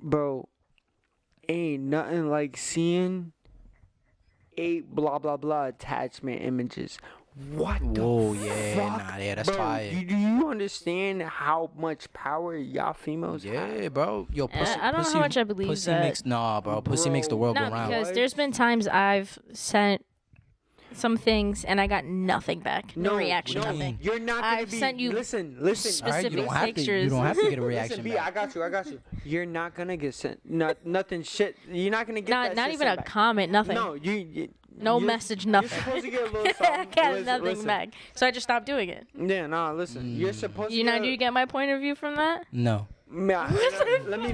Bro, ain't nothing like seeing 8 blah blah blah attachment images. What the Whoa, yeah, fuck? nah, yeah, that's Bro, fire. do you understand how much power y'all females have? Yeah, bro. Yo, pussy. I don't know how pussy, much I believe pussy that. makes bro. Pussy makes the world No, go round. because What? there's been times I've sent some things and I got nothing back. No, reaction, no, nothing. You're not gonna I've be. sent you listen. All right, specific you don't have to. You pictures. don't have to get a reaction Listen, B, back. I got you. You're not gonna get sent. Nothing. Shit. You're not gonna get that. Not shit even sent a back. comment, nothing. No, you No you're- message, You're nothing. supposed to get a little I something. got Listen, nothing listen. back. So I just stopped doing it. Yeah, nah, listen. Mm. You're supposed You to know, get do you get my point of view from that? No. Nah, let me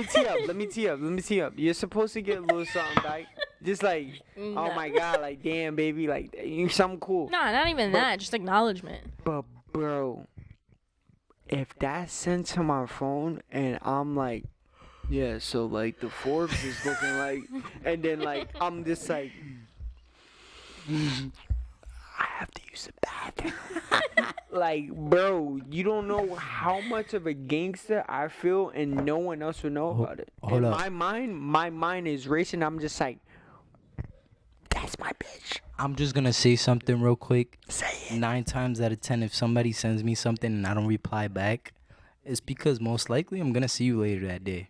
tee up. Let me tee up. You're supposed to get a little something back. Just like, oh No. my god, like damn baby, like you something cool. No, not even that. Just acknowledgement. But bro, if that's sent to my phone and I'm like, yeah, so like the Forbes is looking like, and then like I'm just like, I have to use the bathroom. Like, bro, you don't know how much of a gangster I feel, and no one else will know about it. hold In up. my mind is racing. I'm just like, that's my bitch. I'm just gonna say something real quick. Say it. 9 times out of 10, if somebody sends me something and I don't reply back, it's because most likely I'm gonna see you later that day.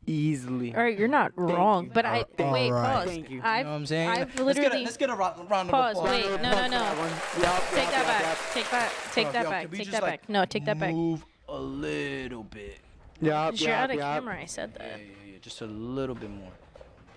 Easily. All right, you're not wrong, you. but I All wait. right. Pause. Thank you. You know what I'm saying? I've literally let's get a round of Pause, applause. wait, no. Take that back. Take Yo, that can back. we Take just, that like, back. No, take that back. Move a little bit. Yup, You're out of yup. camera. I said Yeah, that. yeah, just a little bit more.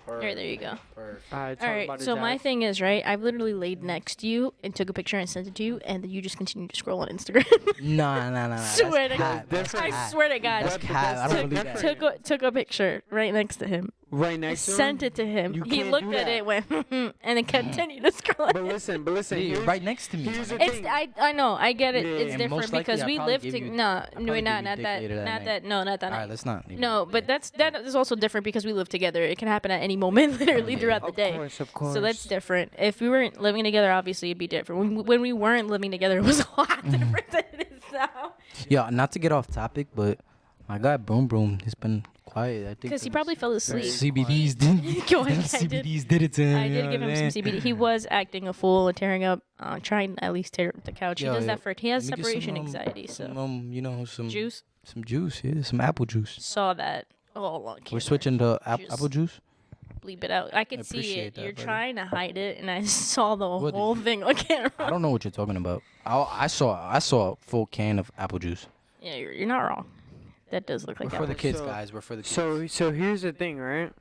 All right, there you go. Perfect. Alright, All right, so my thing is, right, I've literally laid next to you and took a picture and sent it to you, and then you just continue to scroll on Instagram. Nah. Swear to cap. God. That's I cap. swear to God. That's cap. I don't believe that. Took a picture right next to him. right next to him. Sent it to him. You He can't looked do at that. it, went, and then continued to scroll. But listen. Yeah, Here's, right next to me. here's the It's thing. I know I get it. Yeah, It's and different most likely because I we probably live give to you- no, I'll probably we're give not you not dick that later that not night. that no not that All right, night. let's not. No, but that is also different because we live together. It can happen at any moment, literally throughout the Of day. course. So that's different. If we weren't living together, obviously it'd be different. When we weren't living together, it was a lot different than it is now. Yeah, not to get off topic, but my guy Boom Boom has been quiet. I think Because he probably fell asleep. CBDs did. Go ahead, I did. CBDs did it to him. I you did know give what him I'm some saying? CBD. He was acting a fool and tearing up, trying to at least tear up the couch. He Yo, does yo, that for. He has let me get separation some, anxiety. So Some, some juice. Some juice, yeah, some apple juice. Saw that. Oh, long We're camera. switching to Juice. apple juice. Bleep it out. I could see appreciate it. that, You're buddy. trying to hide it, and I saw the What did whole you- thing on camera. I don't know what you're talking about. I saw a full can of apple juice. Yeah, you're not wrong. That does look We're like for the apple. kids, So- guys. We're for the kids. So here's the thing, right?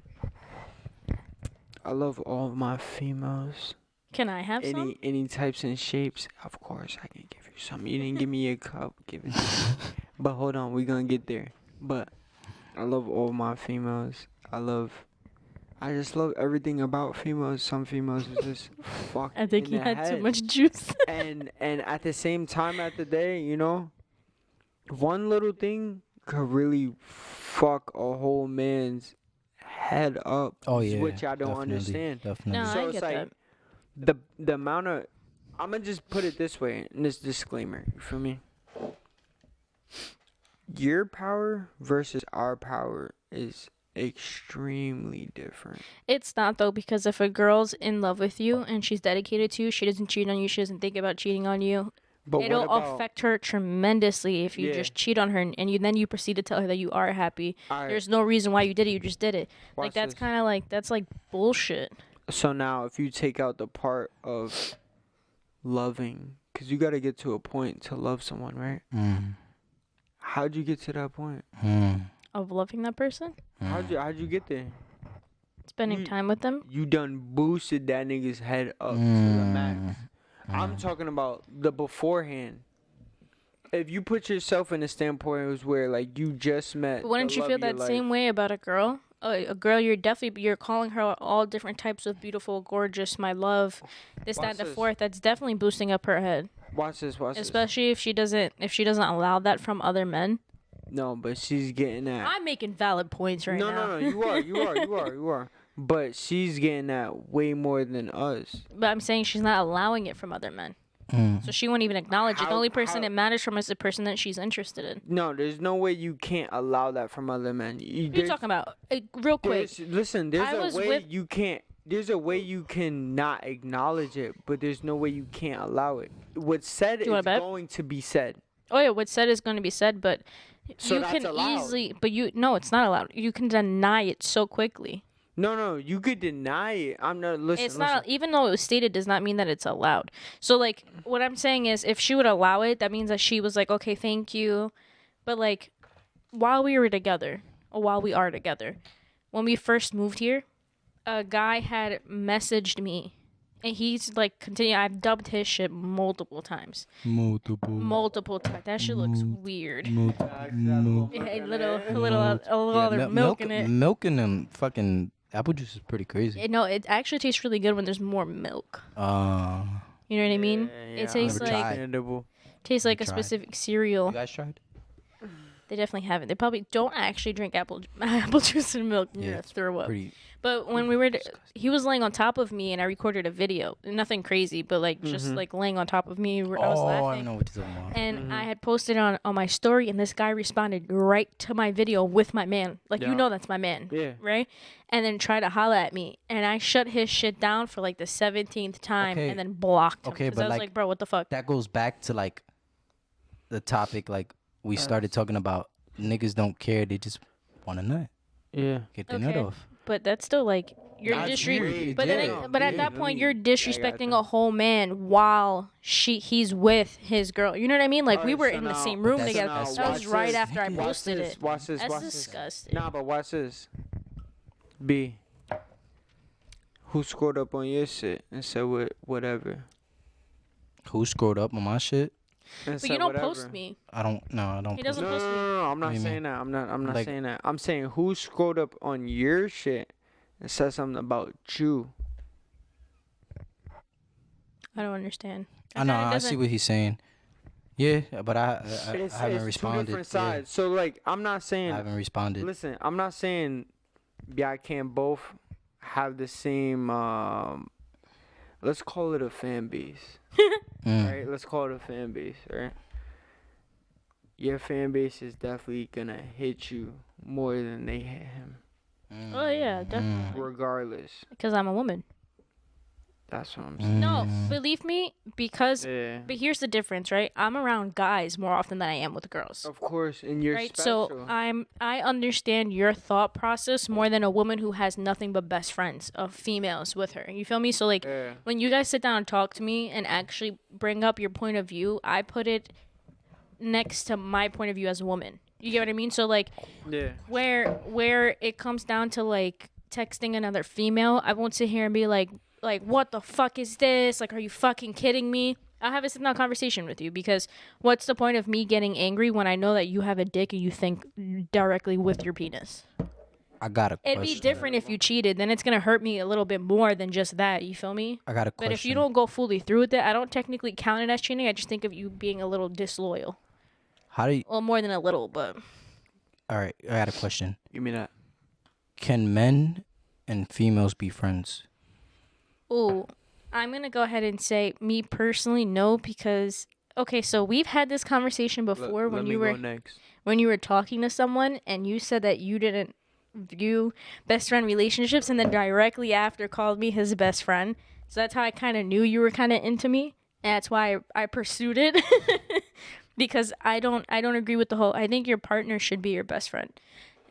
I love all of my females. Can I have some? Any types and shapes. Of course, I can give you some. You didn't give me a cup. Give it to me. But hold on, we're gonna get there. But I love all my females. I just love everything about females. Some females are just fucked. I think in he the had too head. much juice. and at the same time at the day, you know, one little thing could really fuck a whole man's head up. Oh yeah, which I don't definitely, understand. Definitely. No, So I it's get like- that. The amount of, I'm gonna just put it this way in this disclaimer. You feel me? Your power versus our power is extremely different. It's not though, because if a girl's in love with you and she's dedicated to you, she doesn't cheat on you. She doesn't think about cheating on you. But It'll what about, affect her tremendously if you Yeah. just cheat on her and then you proceed to tell her that you are happy. Alright, There's no reason why you did it. You just did it. watch Like that's this. kind of like bullshit. So now, if you take out the part of loving, because you got to get to a point to love someone, right? Mm, How'd you get to that point? mm, Of loving that person, mm. How'd you get there? Spending time with them. You done boosted that nigga's head up to the max. I'm talking about the beforehand. If you put yourself in a standpoint where like you just met, But wouldn't you feel that same way about a girl? A girl, you're calling her all different types of beautiful, gorgeous, my love, this, Watch that, and the this. fourth. That's definitely boosting up her head, Watch this. especially if she doesn't allow that from other men. No, but she's getting that. I'm making valid points right now. No. You are. But she's getting that way more than us. But I'm saying she's not allowing it from other men. So she won't even acknowledge it. The only person it matters from is the person that she's interested in. No, there's no way you can't allow that from other men. What are you talking about? Real quick. Listen, there's a way you can't. There's a way you can not acknowledge it, but there's no way you can't allow it. What's said is going to be said. Oh yeah, what's said is going to be said, but So you that's can allowed. easily. But no, it's not allowed. You can deny it so quickly. No, you could deny it. I'm not listening. It's not, even though it was stated, does not mean that it's allowed. So like, what I'm saying is, if she would allow it, that means that she was like, okay, thank you. But like, while we were together, or while we are together, when we first moved here, a guy had messaged me, and he's like, I've dubbed his shit multiple times. Multiple times. That shit looks weird. A little other milk in it. Milk in them fucking apple juice is pretty crazy. No, it actually tastes really good when there's more milk. You know what I mean? Yeah, It tastes never like tried. Edible. tastes like a tried. specific cereal. You guys tried? They definitely haven't. They probably don't actually drink apple juice and milk. You're gonna it's throw up. Pretty. But when we were, he was laying on top of me, and I recorded a video. Nothing crazy, but like just like laying on top of me. I was I laughing. know what you're talking about. And I had posted on my story, and this guy responded right to my video with my man. Like, you Yeah. know that's my man. Yeah. Right? And then tried to holla at me. And I shut his shit down for like the 17th time Okay. and then blocked him. Okay, 'Cause but I was like- like, bro, what the fuck? That goes back to like the topic like we started talking about. Niggas don't care; they just want a nut. Yeah. Get their nut Okay. off. But that's still like, you're That's weird. disrespecting. But, Yeah. but at Yeah, that let point, me- you're I got disrespecting that. a whole man while he's with his girl. You know what I mean? Like, we Alright, were so in the now- same room That's- together. that's- That was watch right this. after I Watch posted this, it. Watch this. That's Watch this. disgusting. Nah, but watch this. B. Who scored up on your shit and said whatever? Who screwed up on my shit? And But said you don't whatever. post me. I don't. No, I don't. He post doesn't it. post me. I'm not do you saying mean? that. I'm not Like- saying that. I'm saying who scrolled up on your shit and said something about you. I don't understand. I know. kinda I see doesn't- what he's saying. Yeah, but I It's haven't two responded. different Yeah, sides. So like, I'm not saying. I haven't responded. Listen, I'm not saying y'all can't both have the same. Let's call it a fan base, right? Let's call it a fan base, right? Your fan base is definitely gonna hit you more than they hit him, Oh, yeah, definitely. regardless. Because I'm a woman. That's what I'm saying. No, believe me, because. Yeah, But here's the difference, right? I'm around guys more often than I am with girls. of course, and you're Right, special. so I understand your thought process more than a woman who has nothing but best friends of females with her. You feel me? So like Yeah. when you guys sit down and talk to me and actually bring up your point of view, I put it next to my point of view as a woman. You get what I mean? So like Yeah. where it comes down to like texting another female, I won't sit here and be like what the fuck is this? Like, are you fucking kidding me? I'll have a sit down conversation with you because what's the point of me getting angry when I know that you have a dick and you think directly with your penis? I got a question. It'd be different if you cheated. Then it's gonna hurt me a little bit more than just that. You feel me? I got a question. But if you don't go fully through with it, I don't technically count it as cheating. I just think of you being a little disloyal. How do you? Well, more than a little, but All right, I got a question. Give me that. Can men and females be friends? ooh, I'm gonna go ahead and say me personally, no, because okay, so we've had this conversation before Let when me you go were next. when you were talking to someone and you said that you didn't view best friend relationships and then directly after called me his best friend. So that's how I kind of knew you were kind of into me. And that's why I pursued it because I don't agree with the whole I think your partner should be your best friend.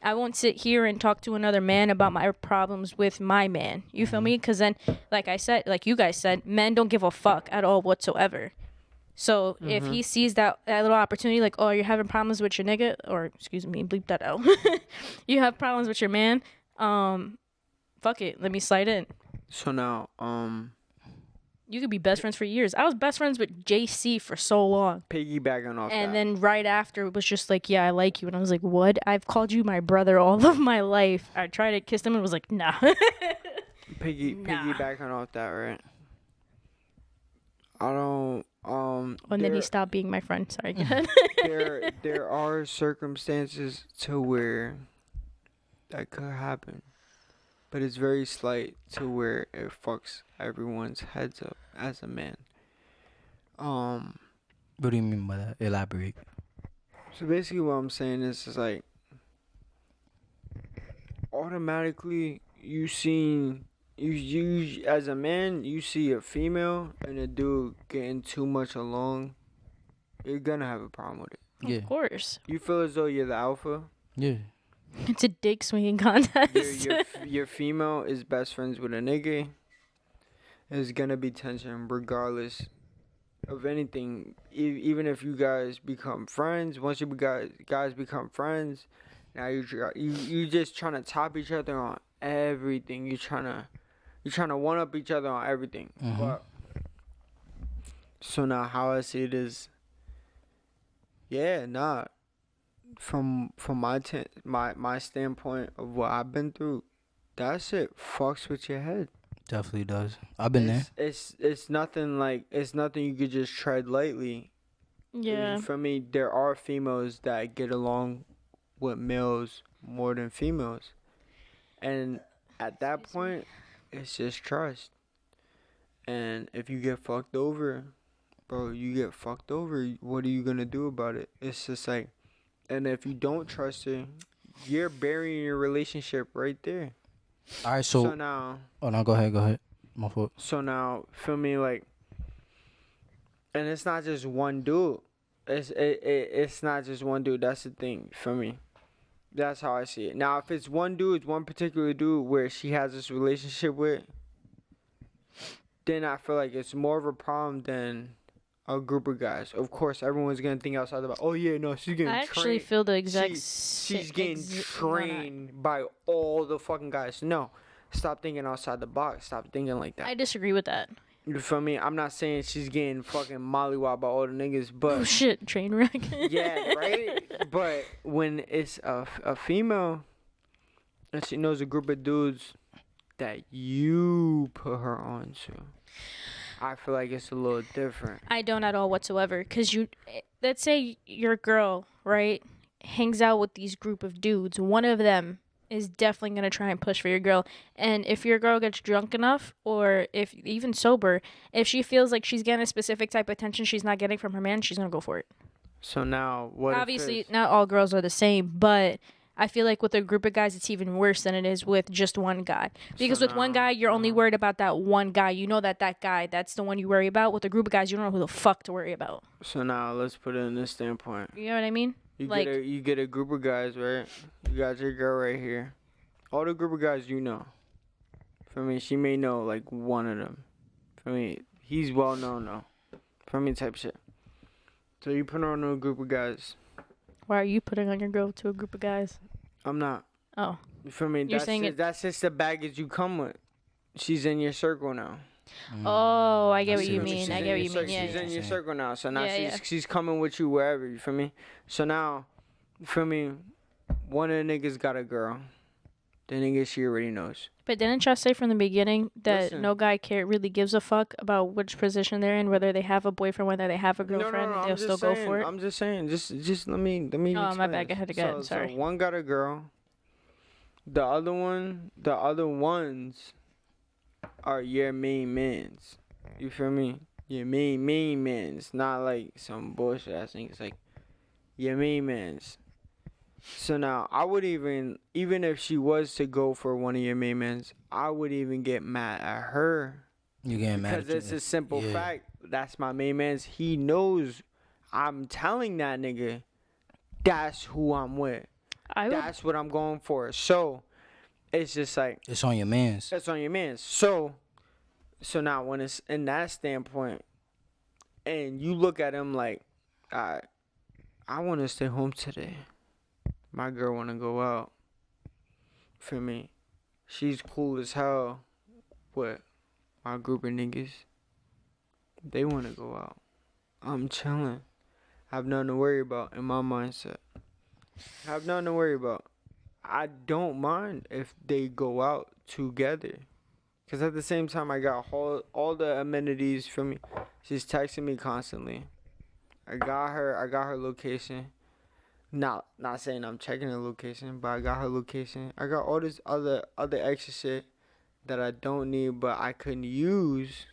I won't sit here and talk to another man about my problems with my man. You feel me? Because then, like I said, like you guys said, men don't give a fuck at all whatsoever. So if he sees that little opportunity, like, oh, you're having problems with your nigga, or excuse me, bleep that out. You have problems with your man. fuck it, let me slide in. So now, You could be best friends for years. I was best friends with JC for so long. piggybacking off And that. then right after it was just like, yeah, I like you. And I was like, what? I've called you my brother all of my life. I tried to kiss him and was like, nah. Nah. Piggybacking off that, right? I don't. And then he there- stopped being my friend. Sorry, go ahead. there are circumstances to where that could happen, but it's very slight to where it fucks everyone's heads up as a man. What do you mean by that? Elaborate. So basically, what I'm saying is like automatically you as a man, you see a female and a dude getting too much along, you're gonna have a problem with it. Yeah. Of course. You feel as though you're the alpha. Yeah. It's a dick swinging contest. Your female is best friends with a nigga. There's gonna be tension regardless of anything. Even if you guys become friends, once you guys become friends, now you just trying to top each other on everything. You're trying to one up each other on everything. Mhm. But so now how I see it is, yeah, nah. From my standpoint of what I've been through, that shit fucks with your head. Definitely does. I've been there. It's nothing like it's nothing you could just tread lightly. Yeah. For me, there are females that get along with males more than females, and at that point, it's just trust. And if you get fucked over, bro, you get fucked over. What are you gonna do about it? It's just like, and if you don't trust her, you're burying your relationship right there. All right. So So. now. Oh no. Go ahead. Go ahead. My fault. So now, feel me, like, and it's not just one dude. It's not just one dude. That's the thing for me. That's how I see it. Now, if it's one dude, one particular dude where she has this relationship with, then I feel like it's more of a problem than a group of guys. Of course, everyone's gonna think outside the box. Oh yeah, no, she's getting I actually trained. feel the exact She's getting trained by all the fucking guys. No, stop thinking outside the box. Stop thinking like that. I disagree with that. You feel me? I'm not saying she's getting fucking mollywopped by all the niggas, Oh but shit, train wreck. yeah, right. But when it's a female and she knows a group of dudes that you put her on to, I feel like it's a little different. I don't at all whatsoever. Cause let's say your girl, right, hangs out with these group of dudes. One of them is definitely gonna try and push for your girl. And if your girl gets drunk enough, or if even sober, if she feels like she's getting a specific type of attention she's not getting from her man, she's gonna go for it. So now, what? if Obviously, it's- not all girls are the same, but I feel like with a group of guys, it's even worse than it is with just one guy. Because So with one now- guy, you're only worried about that one guy. You know that guy, that's the one you worry about. With a group of guys, you don't know who the fuck to worry about. So now, let's put it in this standpoint. You know what I mean? You Like- get a group of guys, right? You got your girl right here. All the group of guys you know. For me, she may know like one of them. For me, he's well known though. For me, type shit. So you put her on a group of guys. Why are you putting on your girl to a group of guys? I'm not. Oh, You feel me? You're That's saying just, it- that's just the baggage you come with. She's in your circle now. oh, I get what see you what you're mean. saying. I get what you She's mean. in Yeah, She's yeah. in your Saying. circle now. So now Yeah, she's coming with you wherever. You feel me? So now, you feel me? One of the niggas got a girl. The nigga she already knows. But didn't y'all say from the beginning that Listen. no guy really gives a fuck about which position they're in, whether they have a boyfriend, whether they have a girlfriend, I'm they'll just still go saying, for it? I'm just saying. Just let me. Oh, my explain bad. Go this. ahead, go ahead. So Sorry. one got a girl. The other ones are your main mans. You feel me? Your main mans, not like some bullshit. I think it's like your main mans. So now I would even if she was to go for one of your main mans, I would even get mad at her. You getting mad? Because it's a simple Yeah. fact. That's my main man's. He knows I'm telling that nigga that's who I'm with. I would, That's what I'm going for. So it's just like It's on your man's. that's on your man's. So now when it's in that standpoint and you look at him like, I want to stay home today. My girl want to go out. For me, she's cool as hell with my group of niggas. They want to go out. I'm chilling. I have nothing to worry about in my mindset. I have nothing to worry about. I don't mind if they go out together. Because at the same time, I got all the amenities from me. She's texting me constantly. I got her location. Not saying I'm checking her location, but I got her location. I got all this other extra shit that I don't need, but I couldn't use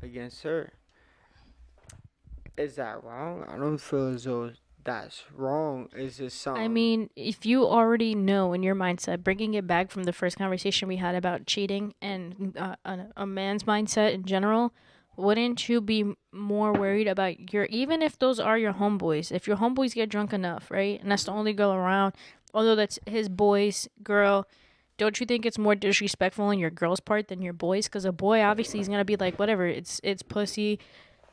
against her. Is that wrong? I don't feel as though that's wrong. It's just something. I mean, if you already know in your mindset, bringing it back from the first conversation we had about cheating and a man's mindset in general, wouldn't you be more worried about even if those are your homeboys, if your homeboys get drunk enough, right? And that's the only girl around, although that's his boy's girl, don't you think it's more disrespectful on your girl's part than your boy's? Because a boy, obviously, he's going to be like, whatever, it's pussy.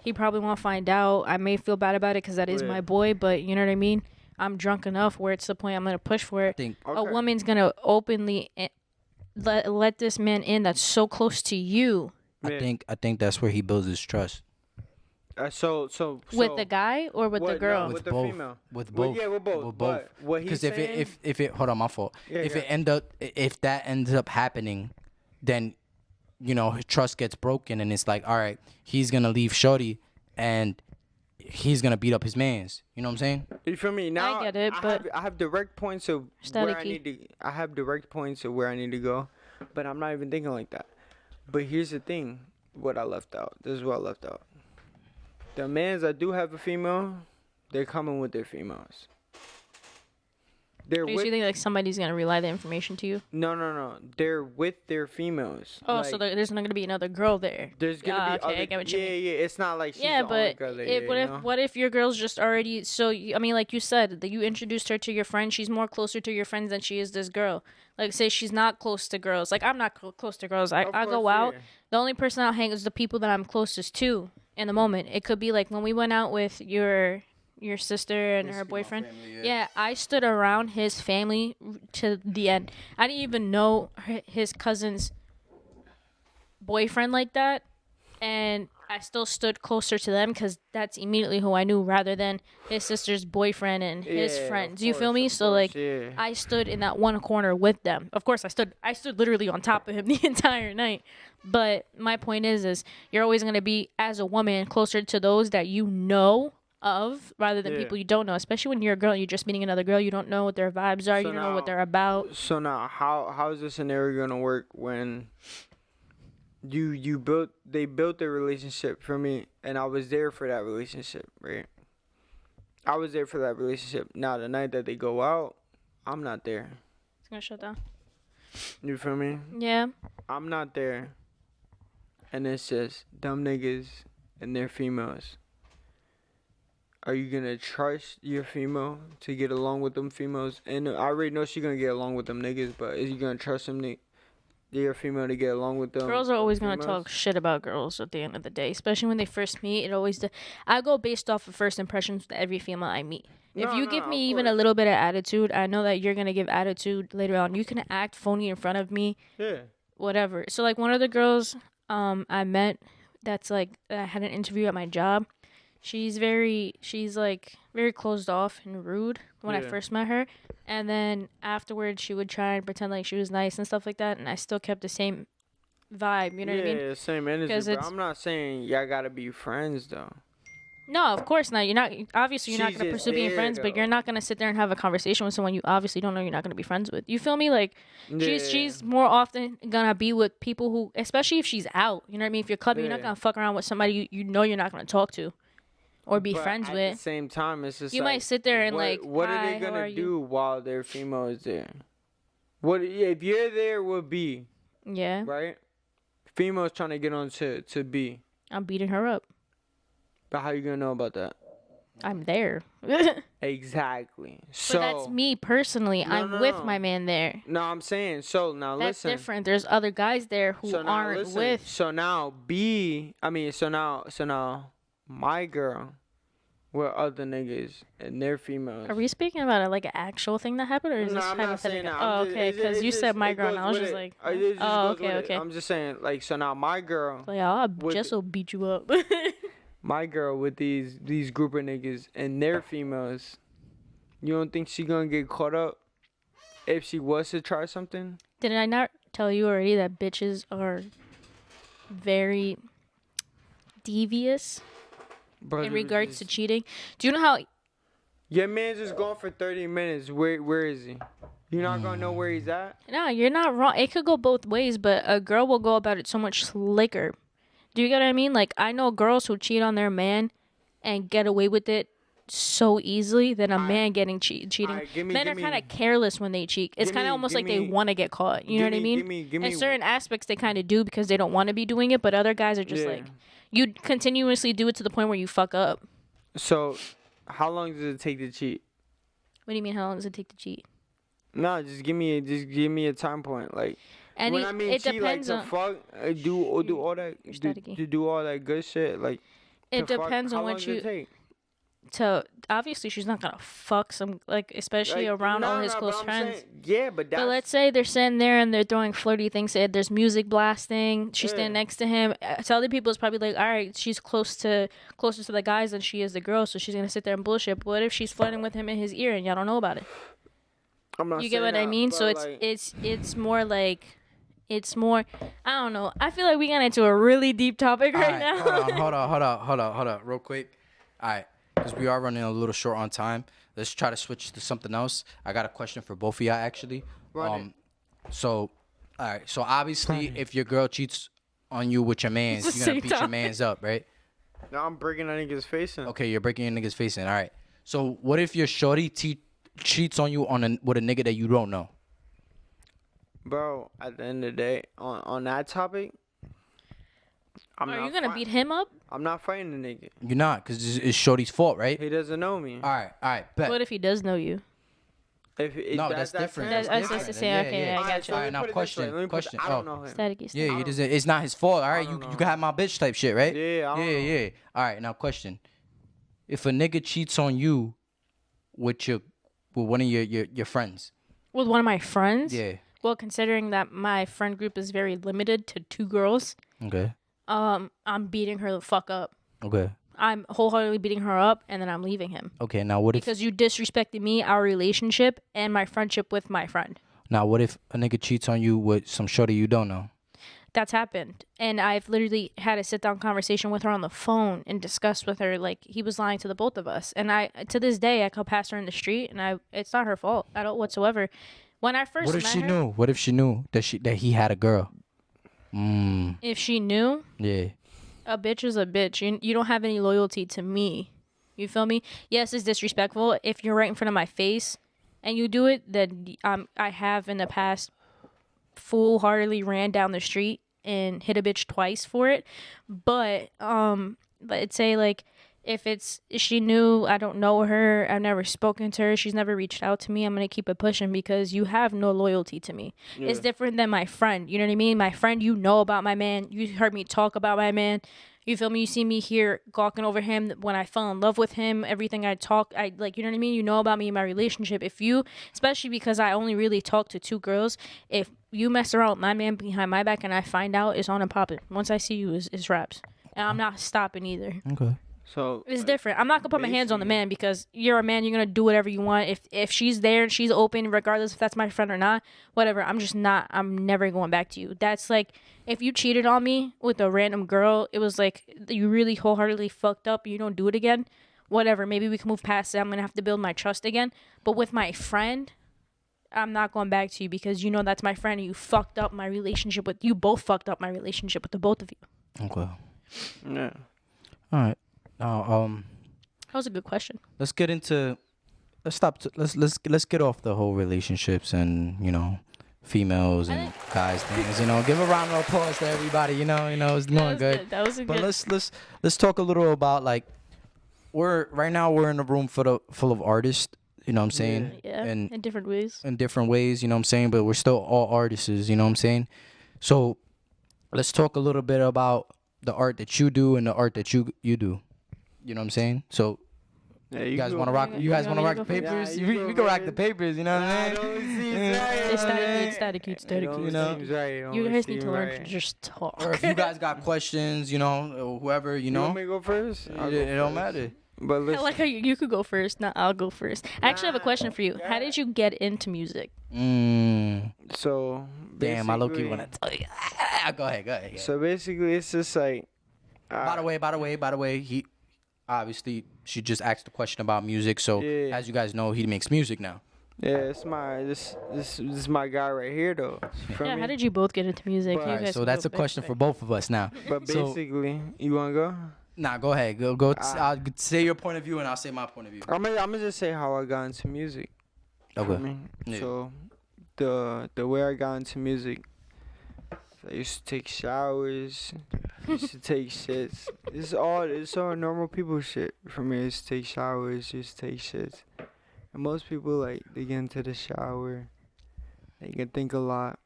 He probably won't find out. I may feel bad about it because that is my boy, but you know what I mean? I'm drunk enough where it's the point I'm going to push for it. A woman's going to openly let this man in that's so close to you. I think that's where he builds his trust. So with the guy or with the girl? No, with the both. female. With both. Yeah, with both. With both. But what he's saying, if it hold on, my fault. Yeah, If that ends up happening, then his trust gets broken, and it's like, all right, he's gonna leave shorty, and he's gonna beat up his mans. You know what I'm saying? You feel me? Now I get it, but I have direct points of where I need to. I have direct points of where I need to go, but I'm not even thinking like that. But here's the thing: what I left out. This is what I left out. The mans that do have a female, they're coming with their females. Do you think like somebody's gonna relay the information to you? No. They're with their females. Oh, so there's not gonna be another girl there. There's gonna be okay, I get what you mean. Yeah. It's not like she's the only girl there. What if your girl's just already? So I mean, like you said, that you introduced her to your friend. She's more closer to your friends than she is this girl. Like, say she's not close to girls. Like, I'm not close to girls. I go out. Yeah. The only person I'll hang is the people that I'm closest to in the moment. It could be like when we went out with your sister and her boyfriend. Family, yeah, I stood around his family to the end. I didn't even know his cousin's boyfriend like that, and I still stood closer to them because that's immediately who I knew rather than his sister's boyfriend and his friends. You feel me? So like, I stood in that one corner with them. Of course, I stood literally on top of him the entire night. But my point is you're always gonna be, as a woman, closer to those that you know of rather than people you don't know, especially when you're a girl and you're just meeting another girl. You don't know what their vibes are. You don't know what they're about. So now how is this scenario gonna work when they built their relationship for me and I was there for that relationship, right? I was there for that relationship. Now the night that they go out, I'm not there. It's gonna shut down. You feel me? Yeah. I'm not there. And it's just dumb niggas and their females. Are you gonna trust your female to get along with them females? And I already know she's gonna get along with them niggas, but is you gonna trust them, your female, to get along with them? Girls are always gonna talk shit about girls at the end of the day, especially when they first meet. I go based off of first impressions with every female I meet. If you give me even a little bit of attitude, I know that you're gonna give attitude later on. You can act phony in front of me. Yeah. Whatever. So like one of the girls I met that's like I had an interview at my job. She's like very closed off and rude when I first met her. And then afterwards she would try and pretend like she was nice and stuff like that. And I still kept the same vibe, you know what I mean? Yeah, same energy, but I'm not saying y'all gotta be friends though. No, of course not. You're not going to pursue being friends, but you're not going to sit there and have a conversation with someone you obviously don't know you're not going to be friends with. You feel me? Like, she's more often going to be with people who, especially if she's out, you know what I mean? If you're clubbing, you're not going to fuck around with somebody you know you're not going to talk to or be friends with. At the same time, it's just you might sit there and what are they going to do while their female is there? What if you're there with B? Yeah. Right? Female's trying to get on to B. I'm beating her up. But how you gonna know about that? I'm there. Exactly. So but that's me personally. I'm with my man there. No, I'm saying so now. That's listen. different. There's other guys there who aren't with. So now my girl with other niggas and they're females. Are we speaking about it like an actual thing that happened, or is No, this I'm not saying hypothetical? that. Oh, I'm just- okay, it's because you just- said my it girl, and goes I was with just it. like, It just oh, goes with okay, it. okay. I'm just saying, like, so now my girl, Like, I'll with just will beat you up. with these group of niggas and they're females, you don't think she gonna get caught up if she was to try something? Did I not tell you already that bitches are very devious Bro, in regards to cheating? Do you know how? your man's just gone for 30 minutes. Where is he? You're not gonna know where he's at? No, you're not wrong. It could go both ways, but a girl will go about it so much slicker. Do you get what I mean? Like, I know girls who cheat on their man and get away with it so easily than a man getting cheating. Alright, give me- Men give are me- kind of careless when they cheat. It's give kind me- of almost give like they me- want to get caught. You know what I mean? Give me In certain aspects, they kind of do because they don't want to be doing it, but other guys are just Yeah. like, you continuously do it to the point where you fuck up. So, how long does it take to cheat? What do you mean? How long does it take to cheat? No, just give me a time point. Like And when I mean it cheat, like depends to on. fuck, do all that, You're do, staticky. to do all that good shit. Like It to fuck, depends how on long what does you. it take? To obviously, she's not gonna fuck some like, especially Like, around no, all his no, close but I'm friends. saying- yeah, but that's But let's say they're sitting there and they're throwing flirty things. Say there's music blasting. She's Yeah. standing next to him. To other people, it's probably like, all right, she's closer to the guys than she is the girls, so she's gonna sit there and bullshit. But what if she's flirting with him in his ear and y'all don't know about it? I'm not You get saying what I that, mean? So but, like, it's more like. It's more, I don't know. I feel like we got into a really deep topic right Alright, now. hold on, real quick. All right, because we are running a little short on time. Let's try to switch to something else. I got a question for both of y'all, actually. Run So, all right. So obviously, if your girl cheats on you with your mans, It's the you're gonna same beat your time. mans up, right? no, I'm breaking that nigga's face in. Okay, you're breaking your nigga's face in. All right. So what if your shorty cheats on you with a nigga that you don't know? Bro, at the end of the day, on that topic, I'm Are not you gonna fi- beat him up? I'm not fighting the nigga. You're not, because it's shorty's fault, right? He doesn't know me. All right, bet. What if he does know you? If No, that's different. That's- That's that's different. the same. Okay, I Alright, got so you. let me Now put it this question, way. Let me put question. I Oh. don't know him. Staticky. Yeah, he doesn't. It's not his fault. All right, don't you know. can have my bitch type shit, right? Yeah, I don't know. yeah. All right, now question: if a nigga cheats on you with one of your friends, With one of my friends? yeah, Well, considering that my friend group is very limited to 2 girls, okay, I'm beating her the fuck up. okay, I'm wholeheartedly beating her up, and then I'm leaving him okay. Now what if because you disrespected me, our relationship, and my friendship with my friend. a nigga cheats on you with some shorty you don't know? That's happened, and I've literally had a sit down conversation with her on the phone and discussed with her like he was lying to the both of us. And I, to this day, I could pass her in the street, and it's not her fault at all whatsoever. When I first What if met she her, knew? What if she knew that he had a girl? if she knew, Yeah. a bitch is a bitch. You don't have any loyalty to me. You feel me? Yes, it's disrespectful if you're right in front of my face and you do it. Then I have in the past foolhardily ran down the street and hit a bitch twice for it. But let's say like if she knew I don't know her, I've never spoken to her, she's never reached out to me, I'm gonna keep it pushing because you have no loyalty to me. It's different than my friend. You know what I mean? My friend, you know about my man. You heard me talk about my man. You feel me? You see me here gawking over him when I fell in love with him. Everything I talk, I like. You know what I mean? You know about me and my relationship. If you, especially because I only really talk to 2 girls, if you mess around with my man behind my back and I find out, it's on and popping. Once I see you, it's raps, and I'm not stopping either. Okay. So It's different. I'm not gonna put my hands on the man because you're a man. You're gonna do whatever you want. If she's there and she's open, regardless if that's my friend or not, whatever. I'm just not. I'm never going back to you. That's like if you cheated on me with a random girl. It was like you really wholeheartedly fucked up. You don't do it again. Whatever. Maybe we can move past it. I'm gonna have to build my trust again. But with my friend, I'm not going back to you because you know that's my friend. And you fucked up my relationship with you. Both fucked up my relationship with the both of you. Okay. yeah. All right. Now That was a good question. let's get into let's get off the whole relationships and females and guys things. Give a round of applause to everybody. It's That doing was good. That was a But good. let's talk a little about like we're in a room full of artists. You know what I'm saying? Yeah, And in different ways. in different ways. You know what I'm saying? But we're still all artists. You know what I'm saying? So let's talk a little bit about the art that you do and the art that you do. You know what I'm saying? So Yeah, You guys go want to rock? first. You guys You want to want rock me the to go papers? first? Yeah, you we go can rock the first. papers. You know what I Don't mean? seem Yeah. right. It's staticky, it's staticky. You know? Seems right. You Don't guys need to seem learn right. to just talk. Or if you guys got questions, you know, or whoever, you You know, want me to go first? I'll go it don't first. matter. But I listen, like how you could go first. No, I'll go first. I actually have a question for you. How Yeah. did you get into music? so Damn, I low key basically- want to tell you. Go ahead. Yeah. So basically, it's just like. By the way, he obviously she just asked a question about music. So Yeah. as you guys know, he makes music now. Yeah, it's my this is my guy right here though. You feel Yeah, me? how did you both get into music? But- You All right, guys so can that's go a question first. for both of us now. But So- basically, you wanna go? Nah, go ahead. Go. Ah. I'll say your point of view, and I'll say my point of view. I'm gonna just say how I got into music. You feel Okay. me? Yeah. So the way I got into music, I used to take showers, used to take shits. It's all normal people shit for me. I used to take showers, used to take shits. And most people like they get into the shower, they can think a lot.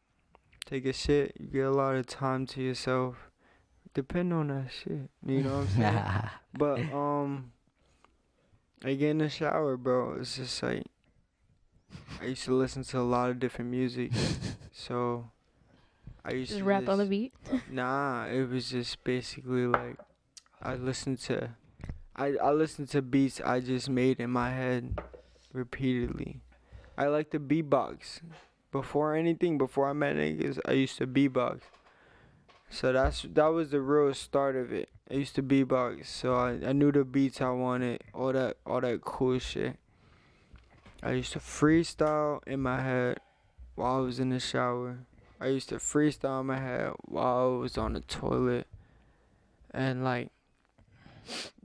Take a shit, you get a lot of time to yourself. Depend on that shit. You know what I'm saying? But I get in the shower, bro. It's just like I used to listen to a lot of different music, so I used Just to rap on the beat. Nah, it was just basically like I listened to beats I just made in my head repeatedly. I like to beatbox. Before I met niggas, I used to beatbox. So that was the real start of it. I used to beatbox, so I knew the beats I wanted, all that cool shit. I used to freestyle in my head while I was in the shower. I used to freestyle in my head while I was on the toilet. And like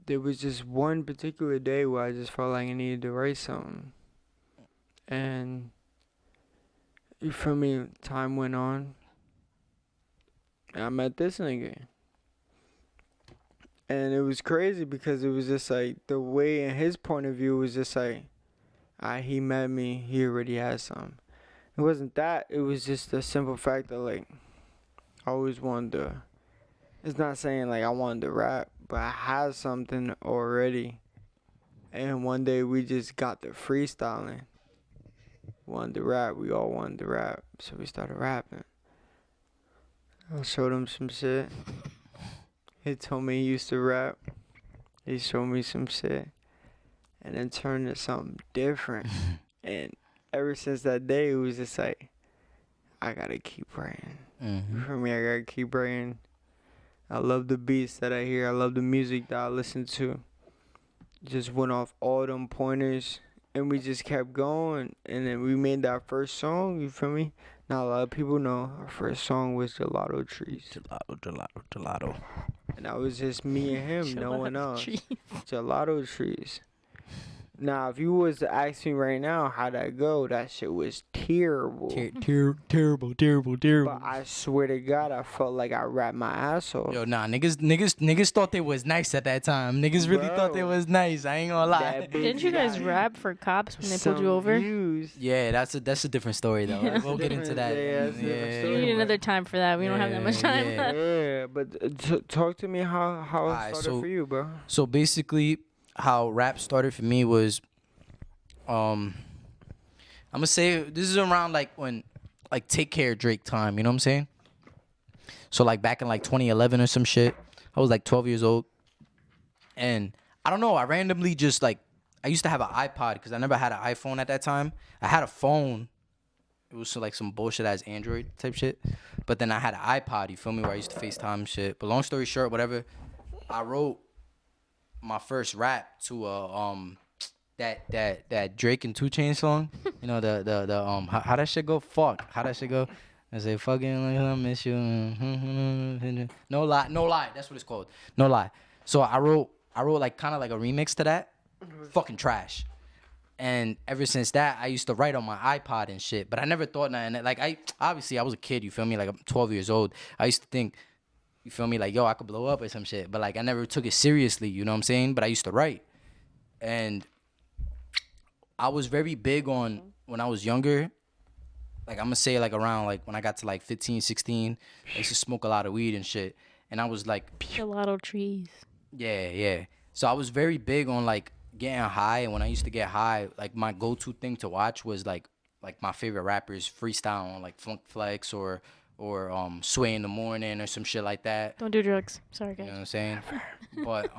there was just one particular day where I just felt like I needed to write something. And you feel me, time went on. And I met this nigga. And it was crazy because it was just like the way in his point of view was just like, he met me, he already had something. It wasn't that, it was just the simple fact that like I always wanted to, it's not saying like I wanted to rap, but I had something already. And one day we just got to freestyling. Wanted to rap, we all wanted to rap, so we started rapping. I showed him some shit. He told me he used to rap. He showed me some shit. And then turned into something different. And ever since that day, it was just like, I gotta keep writing. For me, I gotta keep writing. I love the beats that I hear. I love the music that I listen to. Just went off all them pointers. And we just kept going. And then we made that first song, you feel me? Now a lot of people know our first song was Gelato Trees. Gelato. And that was just me and him, no one else. Trees. Gelato Trees. Now, if you was to ask me right now how that go, that shit was terrible. Terrible. But I swear to God, I felt like I rapped my ass off. Yo, nah, niggas thought they was nice at that time. Niggas really thought they Bro. was nice. I ain't gonna lie. That bitch Didn't you guys got rap for cops when they pulled some you over? views. Yeah, that's a different story though. Yeah. We'll get into that. Yeah, that's a different We story. need another time for that. We don't have that much time. Yeah. Yeah, but talk to me how it Alright, started for you, bro. So basically, how rap started for me was, I'm gonna say this is around like when, like Take Care Drake time. You know what I'm saying? So like back in like 2011 or some shit, I was like 12 years old, and I don't know. I randomly just like I used to have an iPod because I never had an iPhone at that time. I had a phone. It was like some bullshit ass Android type shit. But then I had an iPod, you feel me, where I used to FaceTime and shit. But long story short, whatever, I wrote my first rap to that Drake and 2 Chainz song. You know, the how that shit go? Fuck. How that shit go? I say fucking like I miss you. No lie. That's what it's called. No lie. So I wrote like kind of like a remix to that. Fucking trash. And ever since that, I used to write on my iPod and shit. But I never thought nothing. Like I was a kid. You feel me? Like I'm 12 years old. I used to think, you feel me? Like yo, I could blow up or some shit. But like I never took it seriously. You know what I'm saying? But I used to write. And I was very big on when I was younger. Like I'm gonna say like around like when I got to like 15, 16, I used to smoke a lot of weed and shit. And I was like, Gelato trees. yeah. So I was very big on like getting high, and when I used to get high, like my go-to thing to watch was like my favorite rappers freestyle on like Funk Flex or Sway in the Morning or some shit like that. Don't do drugs. Sorry, You know guys. what I'm saying? But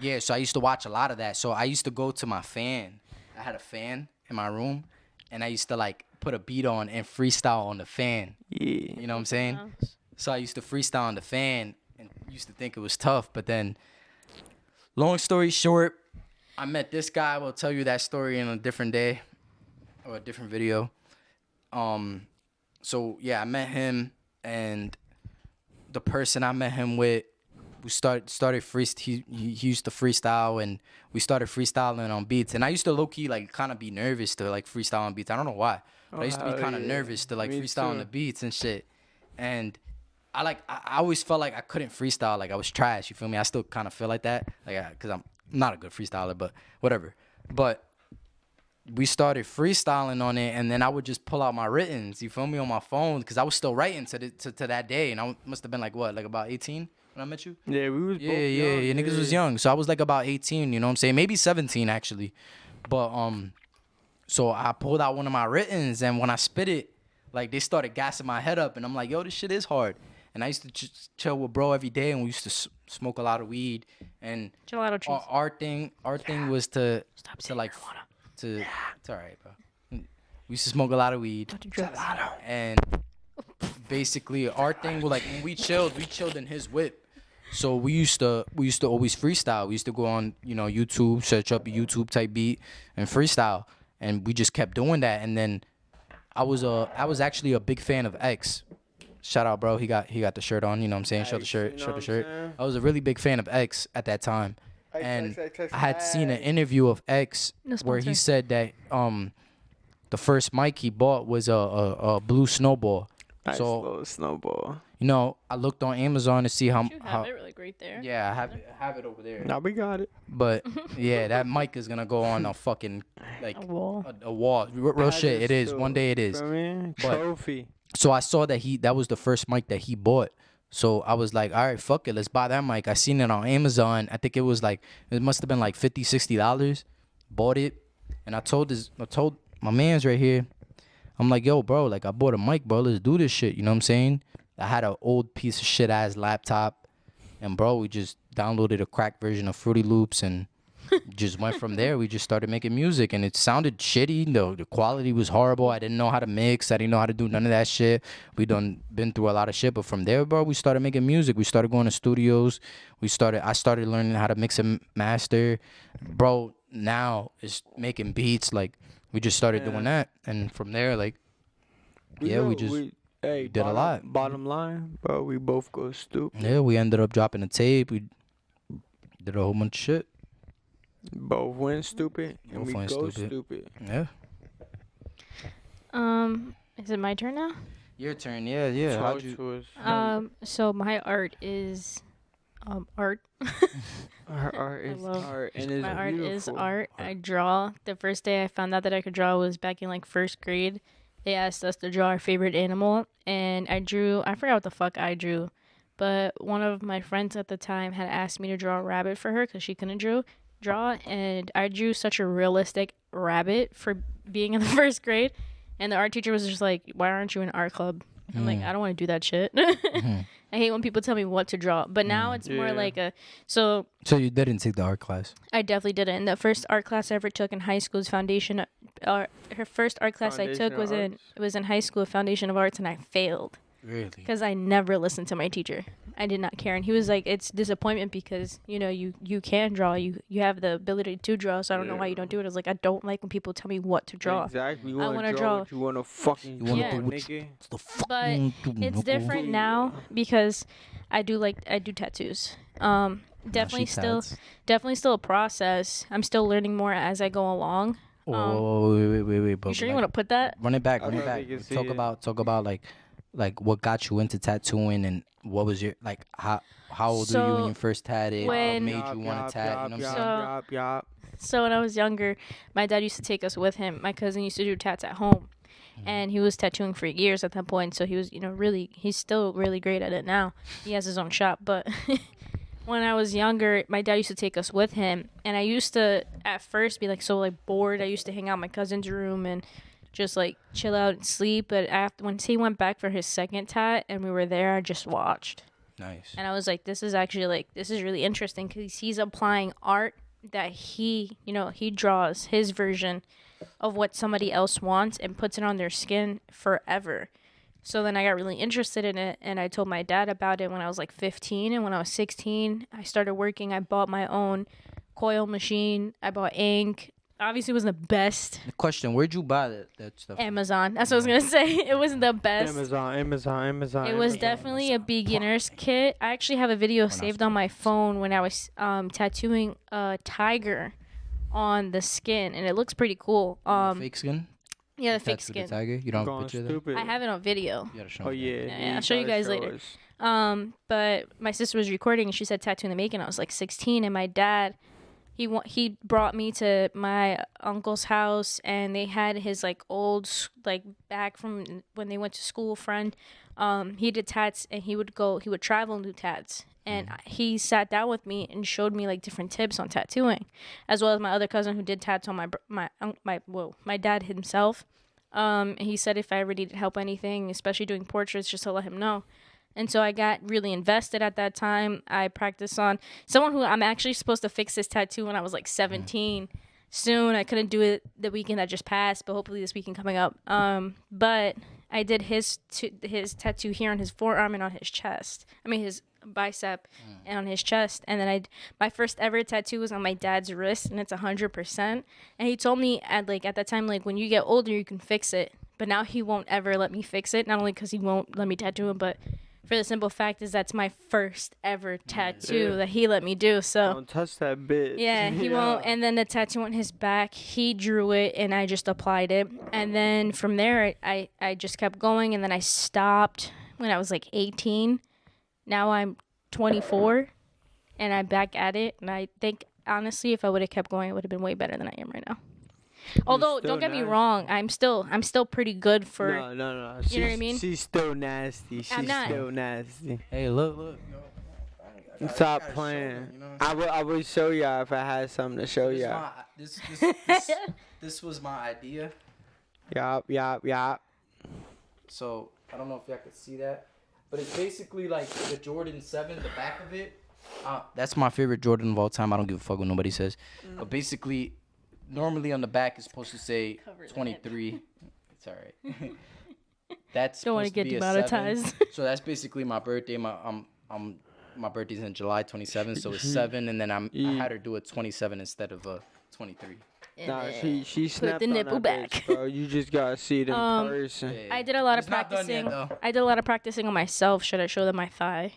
yeah, so I used to watch a lot of that. So I used to go to my fan. I had a fan in my room, and I used to like put a beat on and freestyle on the fan. Yeah. You know what I'm saying? Uh, So I used to freestyle on the fan and used to think it was tough. But then, long story short, I met this guy. I will tell you that story in a different day or a different video. So yeah, I met him, and the person I met him with, we started he used to freestyle, and we started freestyling on beats. And I used to low key like kind of be nervous to like freestyle on beats. I don't know why, but I used to be hell kind of yeah. nervous to like Me freestyle on too. the beats and shit. And I always felt like I couldn't freestyle, like I was trash. You feel me? I still kind of feel like that, like because I'm not a good freestyler, but whatever. But we started freestyling on it, and then I would just pull out my writtens, you feel me, on my phone, because I was still writing to that day, and I must have been like what, like about 18 when I met you. Yeah, we was both Yeah, young. niggas was young, so I was like about 18, you know what I'm saying, maybe 17 actually, but so I pulled out one of my writtens, and when I spit it, like they started gassing my head up, and I'm like, yo, this shit is hard. And I used to chill with bro every day, and we used to smoke a lot of weed, and Gelato trees. our thing was to Stop to saying like marijuana. to it's all right, bro. We used to smoke a lot of weed, Don't do drugs. and basically our thing was like when we chilled in his whip. So we used to always freestyle. We used to go on, you know, YouTube, search up a YouTube type beat and freestyle, and we just kept doing that. And then I was actually a big fan of X. Shout out, bro. He got the shirt on. You know what I'm saying? Show the X, shirt. you know Show what the I'm shirt. saying? I was a really big fan of X at that time, X, and X, X, I had seen an X. interview of X No where he sponsor. said that the first mic he bought was a blue snowball. Nice So little snowball. you know, I looked on Amazon to see how You have how. it really great there. Yeah, I have it over there. Now we got it. But yeah, that mic is gonna go on a fucking like A wall. a wall. Real shit. It is. One day it is. Feel me? But- Trophy. So I saw that that was the first mic that he bought. So I was like, all right, fuck it, let's buy that mic. I seen it on Amazon. I think it must have been like $50-$60. Bought it, and I told my man's right here. I'm like, yo, bro, like I bought a mic, bro. Let's do this shit. You know what I'm saying? I had an old piece of shit ass laptop, and bro, we just downloaded a cracked version of Fruity Loops and just went from there. We just started making music, and it sounded shitty. The quality was horrible. I didn't know how to mix. I didn't know how to do none of that shit. Been through a lot of shit, but from there, bro, we started making music. We started going to studios. I started learning how to mix and master. Bro, now is making beats. Like we just started doing that, and from there, like yeah, we just hey, did a lot. Bottom line, bro, we both go stupid. yeah, we ended up dropping a tape. We did a whole bunch of shit. Both went stupid, and Both we went go stupid. stupid. Yeah. Is it my turn now? Your turn. Yeah. Talk How'd you? to us. So my art is art. Our art I is love- art, and it's My art is beautiful. art. I draw. The first day I found out that I could draw was back in like first grade. They asked us to draw our favorite animal, and I forgot what the fuck I drew, but one of my friends at the time had asked me to draw a rabbit for her because she couldn't draw, and I drew such a realistic rabbit for being in the first grade, and the art teacher was just like, "Why aren't you in art club?" I'm like, I don't want to do that shit. I hate when people tell me what to draw, but now it's more Yeah. like so So you didn't take the art class? I definitely did it. And the first art class I ever took in high school was foundation. Her first art class I took Foundation of was in high school, Foundation of Arts, and I failed Really? because I never listened to my teacher. I did not care, and he was like, "It's disappointment because you can draw, you have the ability to draw, so I don't know why you don't do it." I was like, I don't like when people tell me what to draw. Exactly. You I want wanna to draw- draw what you want to fucking You wanna Yeah. do draw, what nigga. the fuck? But it's different now because I do tattoos. Definitely still a process. I'm still learning more as I go along. Wait, but You sure you like, want to put that? run it back? I Run it don't back. think you see Talk it. about like what got you into tattooing and what was your like how old were you when So, you first had it? What when- made you want to tat? You know what I'm saying? So- Yup. So when I was younger, my dad used to take us with him. My cousin used to do tats at home, and he was tattooing for years at that point. So he was, he's still really great at it now. He has his own shop, but when I was younger, my dad used to take us with him, and I used to at first be like so like bored. I used to hang out in my cousin's room and just like chill out and sleep. But after once he went back for his second tat and we were there, I just watched, Nice. and I was like, this is actually like this is really interesting because he's applying art that he draws his version of what somebody else wants and puts it on their skin forever. So then I got really interested in it, and I told my dad about it when I was like 15. And when I was 16, I started working. I bought my own coil machine. I bought ink. Obviously, it wasn't the best. The question: where'd you buy that stuff? Amazon. That's what I was gonna say. It wasn't the best. Amazon. It was definitely a beginner's kit. I actually have a video saved on my phone when I was tattooing a tiger on the skin, and it looks pretty cool. Fake skin. Yeah, the fake Tattooed the skin. tiger. You don't have a Going picture of that? stupid. I have it on video. You gotta show Oh me that. yeah. Yeah, I'll show you gotta guys later. us. But my sister was recording, and she said tattoo in the making. I was like 16, and my dad, he brought me to my uncle's house, and they had his like old like back from when they went to school friend. He did tats, and he would travel and do tats. And he sat down with me and showed me like different tips on tattooing, as well as my other cousin who did tats on my dad himself. He said if I ever needed help anything, especially doing portraits, just to let him know. And so I got really invested at that time. I practiced on someone who I'm actually supposed to fix this tattoo when I was like 17. Soon. I couldn't do it the weekend that just passed, but hopefully this weekend coming up. But I did his tattoo here on his forearm and on his chest. I mean his bicep and on his chest. And then my first ever tattoo was on my dad's wrist, and it's 100%. And he told me at that time, like, when you get older you can fix it, but now he won't ever let me fix it. Not only because he won't let me tattoo him, but for the simple fact is that's my first ever tattoo that he let me do. So Don't touch that bitch. yeah, he won't. And then the tattoo on his back, he drew it and I just applied it. And then from there, I just kept going. And then I stopped when I was like 18. Now I'm 24 and I'm back at it. And I think, honestly, if I would have kept going, it would have been way better than I am right now. Although, still don't get me nice. wrong, I'm still pretty good for. No. You know what I mean? She's still nasty. She's not. still nasty. Hey, look. Stop playing. I would show y'all if I had something to show y'all. This was my idea. Yup. So I don't know if y'all could see that, but it's basically like the Jordan 7, the back of it. That's my favorite Jordan of all time. I don't give a fuck what nobody says. But basically, normally on the back it's supposed to say 23. It's all right. That's Don't want supposed to to get be a 7. demonetized. So that's basically my birthday. My birthday's in July 27th, so it's 7, and then I had her do a 27 instead of a 23. Nah, she snapped the on nipple that back. bitch, bro. You just gotta see it in person. Yeah. I did a lot of It's not done yet, practicing. though. I did a lot of practicing on myself. Should I show them my thigh?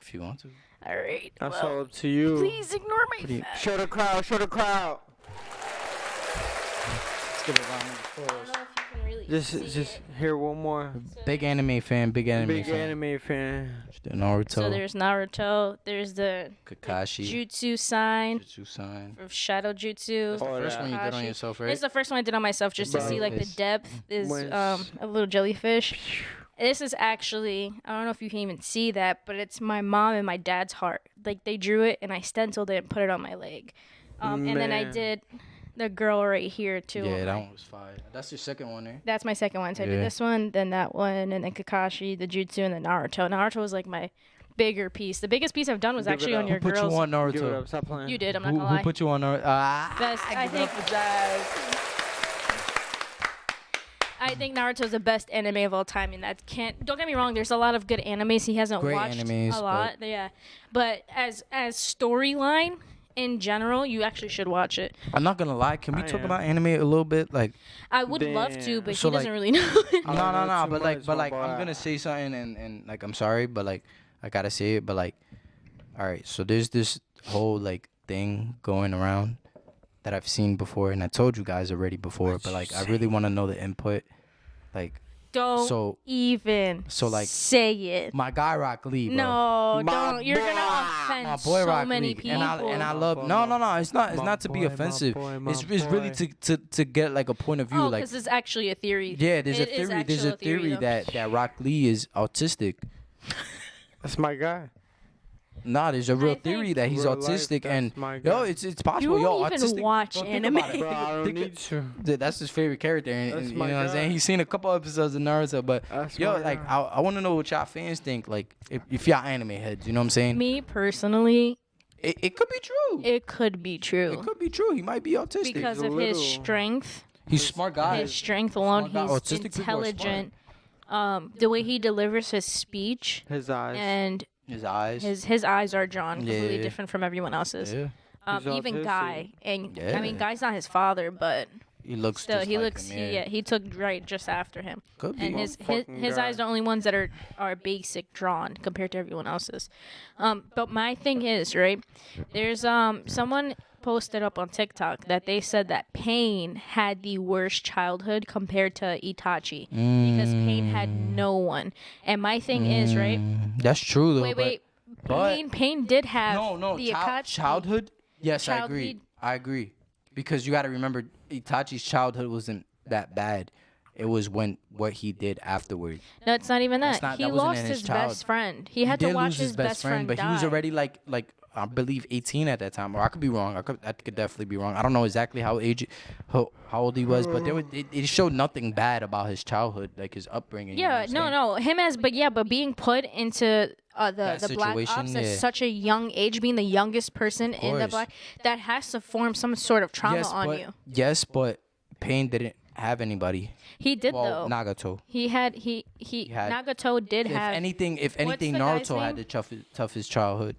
If you want to. All right. That's well, all up to you. please ignore my thigh. Show the crowd. Let's give it a round of applause. I don't know if you can really see Just it. hear one more. Big anime fan. Big anime Big fan. anime fan. The Naruto. So there's Naruto. There's the Kakashi. Jutsu sign Jutsu sign. of Shadow Jutsu. Oh, First yeah. one you did on Kakashi. yourself, right? It's the first one I did on myself just to Bro. see like the Yes. depth. Is When- a little jellyfish. This is actually, I don't know if you can even see that, but it's my mom and my dad's heart. Like they drew it and I stenciled it and put it on my leg. And then I Man. did the girl right here too. Yeah, that one was fire. That's your second one, right? That's my second one. So I Yeah. did this one, then that one, and then Kakashi, the Jutsu, and then Naruto. Naruto was like my bigger piece. The biggest piece I've done was Give it actually up. on your Who put girls. you on Give it Naruto? up. Stop playing. You did. I'm not Who gonna lie. put you on Naruto? Best. I think Naruto's the best anime of all time, and that can't. Don't get me wrong. There's a lot of good animes he hasn't Great watched animes, a lot. Yeah, but as storyline in general, you actually should watch it. I'm not gonna lie. Can we I talk am. about anime a little bit? Like, I would love to, Damn. but So, he doesn't like- really know. I no, don't know too but like, much, my boy. I'm gonna say something, and like, I'm sorry, but like, I gotta say it, but like, all right. So there's this whole like thing going around that I've seen before, and I told you guys already before, but like, I really want to know the input. Like, Don't So- even like, say it. my guy Rock Lee, bro. No, My don't. You're gonna boy. offend My boy so Rock many Lee, people. and I love. boy, No, my- it's not. It's my not to be boy, my offensive. boy, my It's really boy. to get like a point of view. Oh, Like, because it's actually a theory. yeah, there's It a is theory. There's a actual theory, theory though. that Rock Lee is autistic. That's my guy. Nah, there's a real think- theory that he's Real life, autistic, that's and my yo, guy. it's possible. You Yo, don't even autistic. watch Bro, think anime. about it. Bro, I don't Think- need to. That's his favorite character, and That's you my know what I'm saying. guy. He's seen a couple episodes of Naruto, but That's yo, my like guy. I want to know what y'all fans think. Like, if y'all anime heads, you know what I'm saying? Me personally, It could be true. it could be true It could be true. He might be autistic. because He's a of his little- strength. He's a smart guy. His strength alone, Smart guy. he's Autistic people are smart. intelligent. The way he delivers his speech His eyes. and His eyes. his eyes are drawn completely Yeah. different from everyone else's. Yeah. He's Even autistic. Guy, and I mean Yeah. Guy's not his father, but He looks. still just he like looks him, yeah. he took right just after him. Could be. And his fucking his guy. eyes are the only ones that are basic drawn compared to everyone else's. But my thing is, right, there's someone posted up on TikTok that they said that Pain had the worst childhood compared to Itachi because Pain had no one. And my thing is, right, That's true though. wait, but- Pain did have No, the Itachi childhood. Yes, I Childhood- agree. I agree. Because you got to remember, Itachi's childhood wasn't that bad. It was what he did afterward. No, it's not even that. That He wasn't lost in his child. best friend. He had to did watch lose his best friend but he was die. already like I believe 18 at that time, or I could be wrong. I could definitely be wrong. I don't know exactly how old he was, but it showed nothing bad about his childhood, like his upbringing. you know Yeah, what I'm saying? him as, but being put into the Black situation, Ops at yeah. such a young age, being the youngest person in the course. Black, that has to form some sort of trauma on but, you. Yes, but Pain didn't have anybody. He did Well, though. Nagato. He had had- Nagato did If have anything, the guy's Naruto had name? the toughest childhood.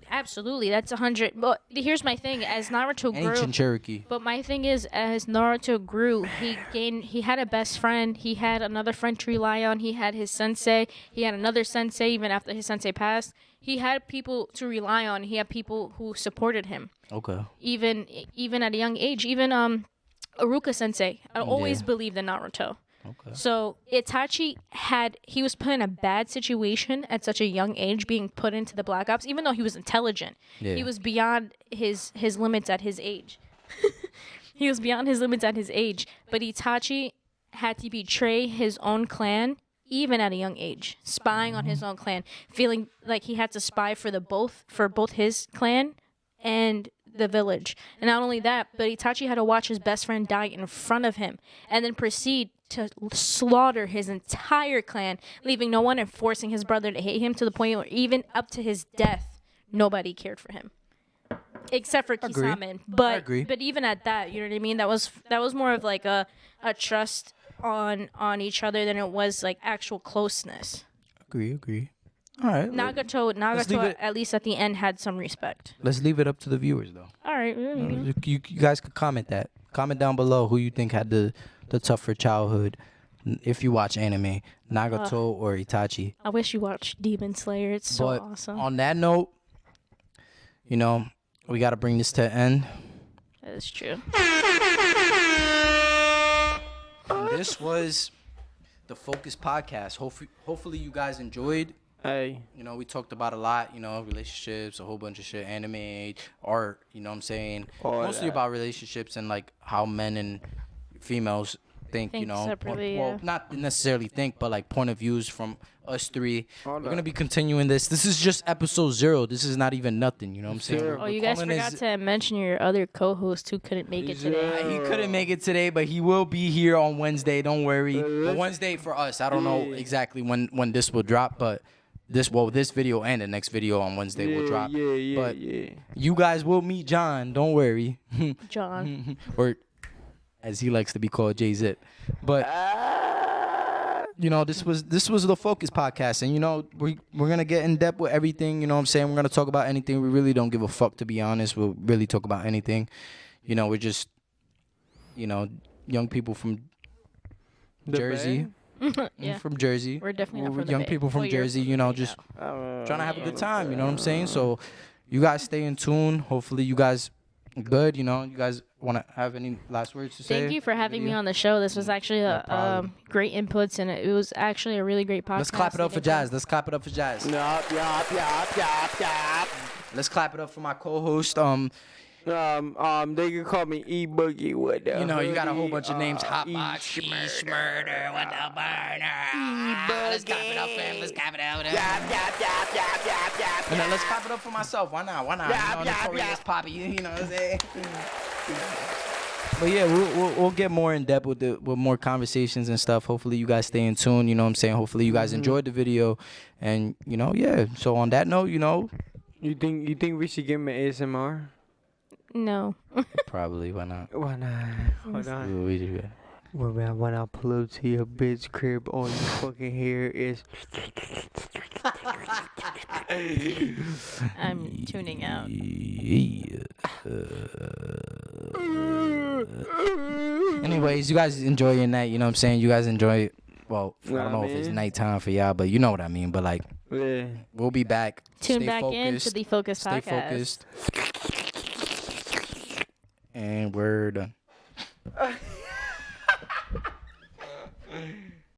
absolutely that's 100. But here's my thing: as Naruto grew, Ancient Cherokee. but my thing is, as Naruto grew, he had a best friend. He had another friend to rely on. He had his sensei. He had another sensei even after his sensei passed. He had people to rely on. He had people who supported him, Okay. even at a young age. Even Aruka sensei, I always Yeah. believed in Naruto. Okay. So Itachi he was put in a bad situation at such a young age, being put into the Black Ops, even though he was intelligent. Yeah. He was beyond his limits at his age. He was beyond his limits at his age. But Itachi had to betray his own clan even at a young age, spying on his own clan, feeling like he had to spy for both his clan and the village. And not only that, but Itachi had to watch his best friend die in front of him and then proceed to slaughter his entire clan, leaving no one and forcing his brother to hate him to the point where even up to his death, nobody cared for him. Except for Agree. Kisamen. But agree. but even at that, you know what I mean? That was more of like a trust on each other than it was like actual closeness. Agree. All right. Nagato leave it- at least at the end had some respect. Let's leave it up to the viewers, though. All right. You guys could comment that. Comment down below who you think had the tougher childhood. If you watch anime, Nagato or Itachi. I wish you watched Demon Slayer. It's so But awesome. on that note, we got to bring this to an end. That is true. And this was the Focus Podcast. Hopefully you guys enjoyed. Hey, We talked about a lot, relationships, a whole bunch of shit, anime, art, you know what I'm saying? All Mostly that. about relationships and like how men and females think, Think separately, well, yeah. not necessarily think, but like point of views from us three. All We're that. going to be continuing this. This is just episode 0. This is not even nothing, you know what I'm saying? Zero. Oh, you guys calling forgot this- to mention your other co-host who couldn't make it today. He couldn't make it today, but he will be here on Wednesday. Don't worry. Well, Wednesday for us. I don't know exactly when this will drop, but this video and the next video on Wednesday will drop. But yeah. you guys will meet John. Don't worry. John. Or as he likes to be called, Jay Zip. But this was the Focus Podcast, and we're gonna get in depth with everything. You know what I'm saying? We're gonna talk about anything. We really don't give a fuck, to be honest. We'll really talk about anything. We're just young people from The Jersey. Yeah. From Jersey. We're definitely not We're from the young Bay. people from Well, you're Jersey, from the Bay just now. trying to have a good time, you know what I'm saying? So you guys stay in tune. Hopefully you guys good, you guys want to have any last words to say? Thank you for having me on the show. This was actually a problem. great inputs, and it was actually a really great podcast. Let's clap it up for Jazz. Let's clap it up for Jazz. Yup. Let's clap it up for my co-host. They can call me E Boogie. What the You know, you got a whole hoodie, bunch of names. Hotbox, E Schmurder, what the burner. Let's clap it up, fam. Let's clap it up. And then let's clap it up for myself. Why not? You know, Notorious Poppy. You know what I'm saying? But yeah, we'll get more in depth with more conversations and stuff. Hopefully you guys stay in tune. You know what I'm saying? Hopefully you guys enjoyed the video, and you know, yeah. So on that note, you know, You think we should give him an ASMR? No. probably why not? Why not? Hold on. We do that. When I pull up to your bitch crib, all you fucking hear is. I'm tuning out. Anyways, you guys enjoy your night. You know what I'm saying? You guys enjoy. Well, I don't know if it's man. nighttime for y'all, but you know what I mean. But like, Yeah. we'll be back. Tune Stay back focused. into the Focus Stay Podcast. focused. And we're done.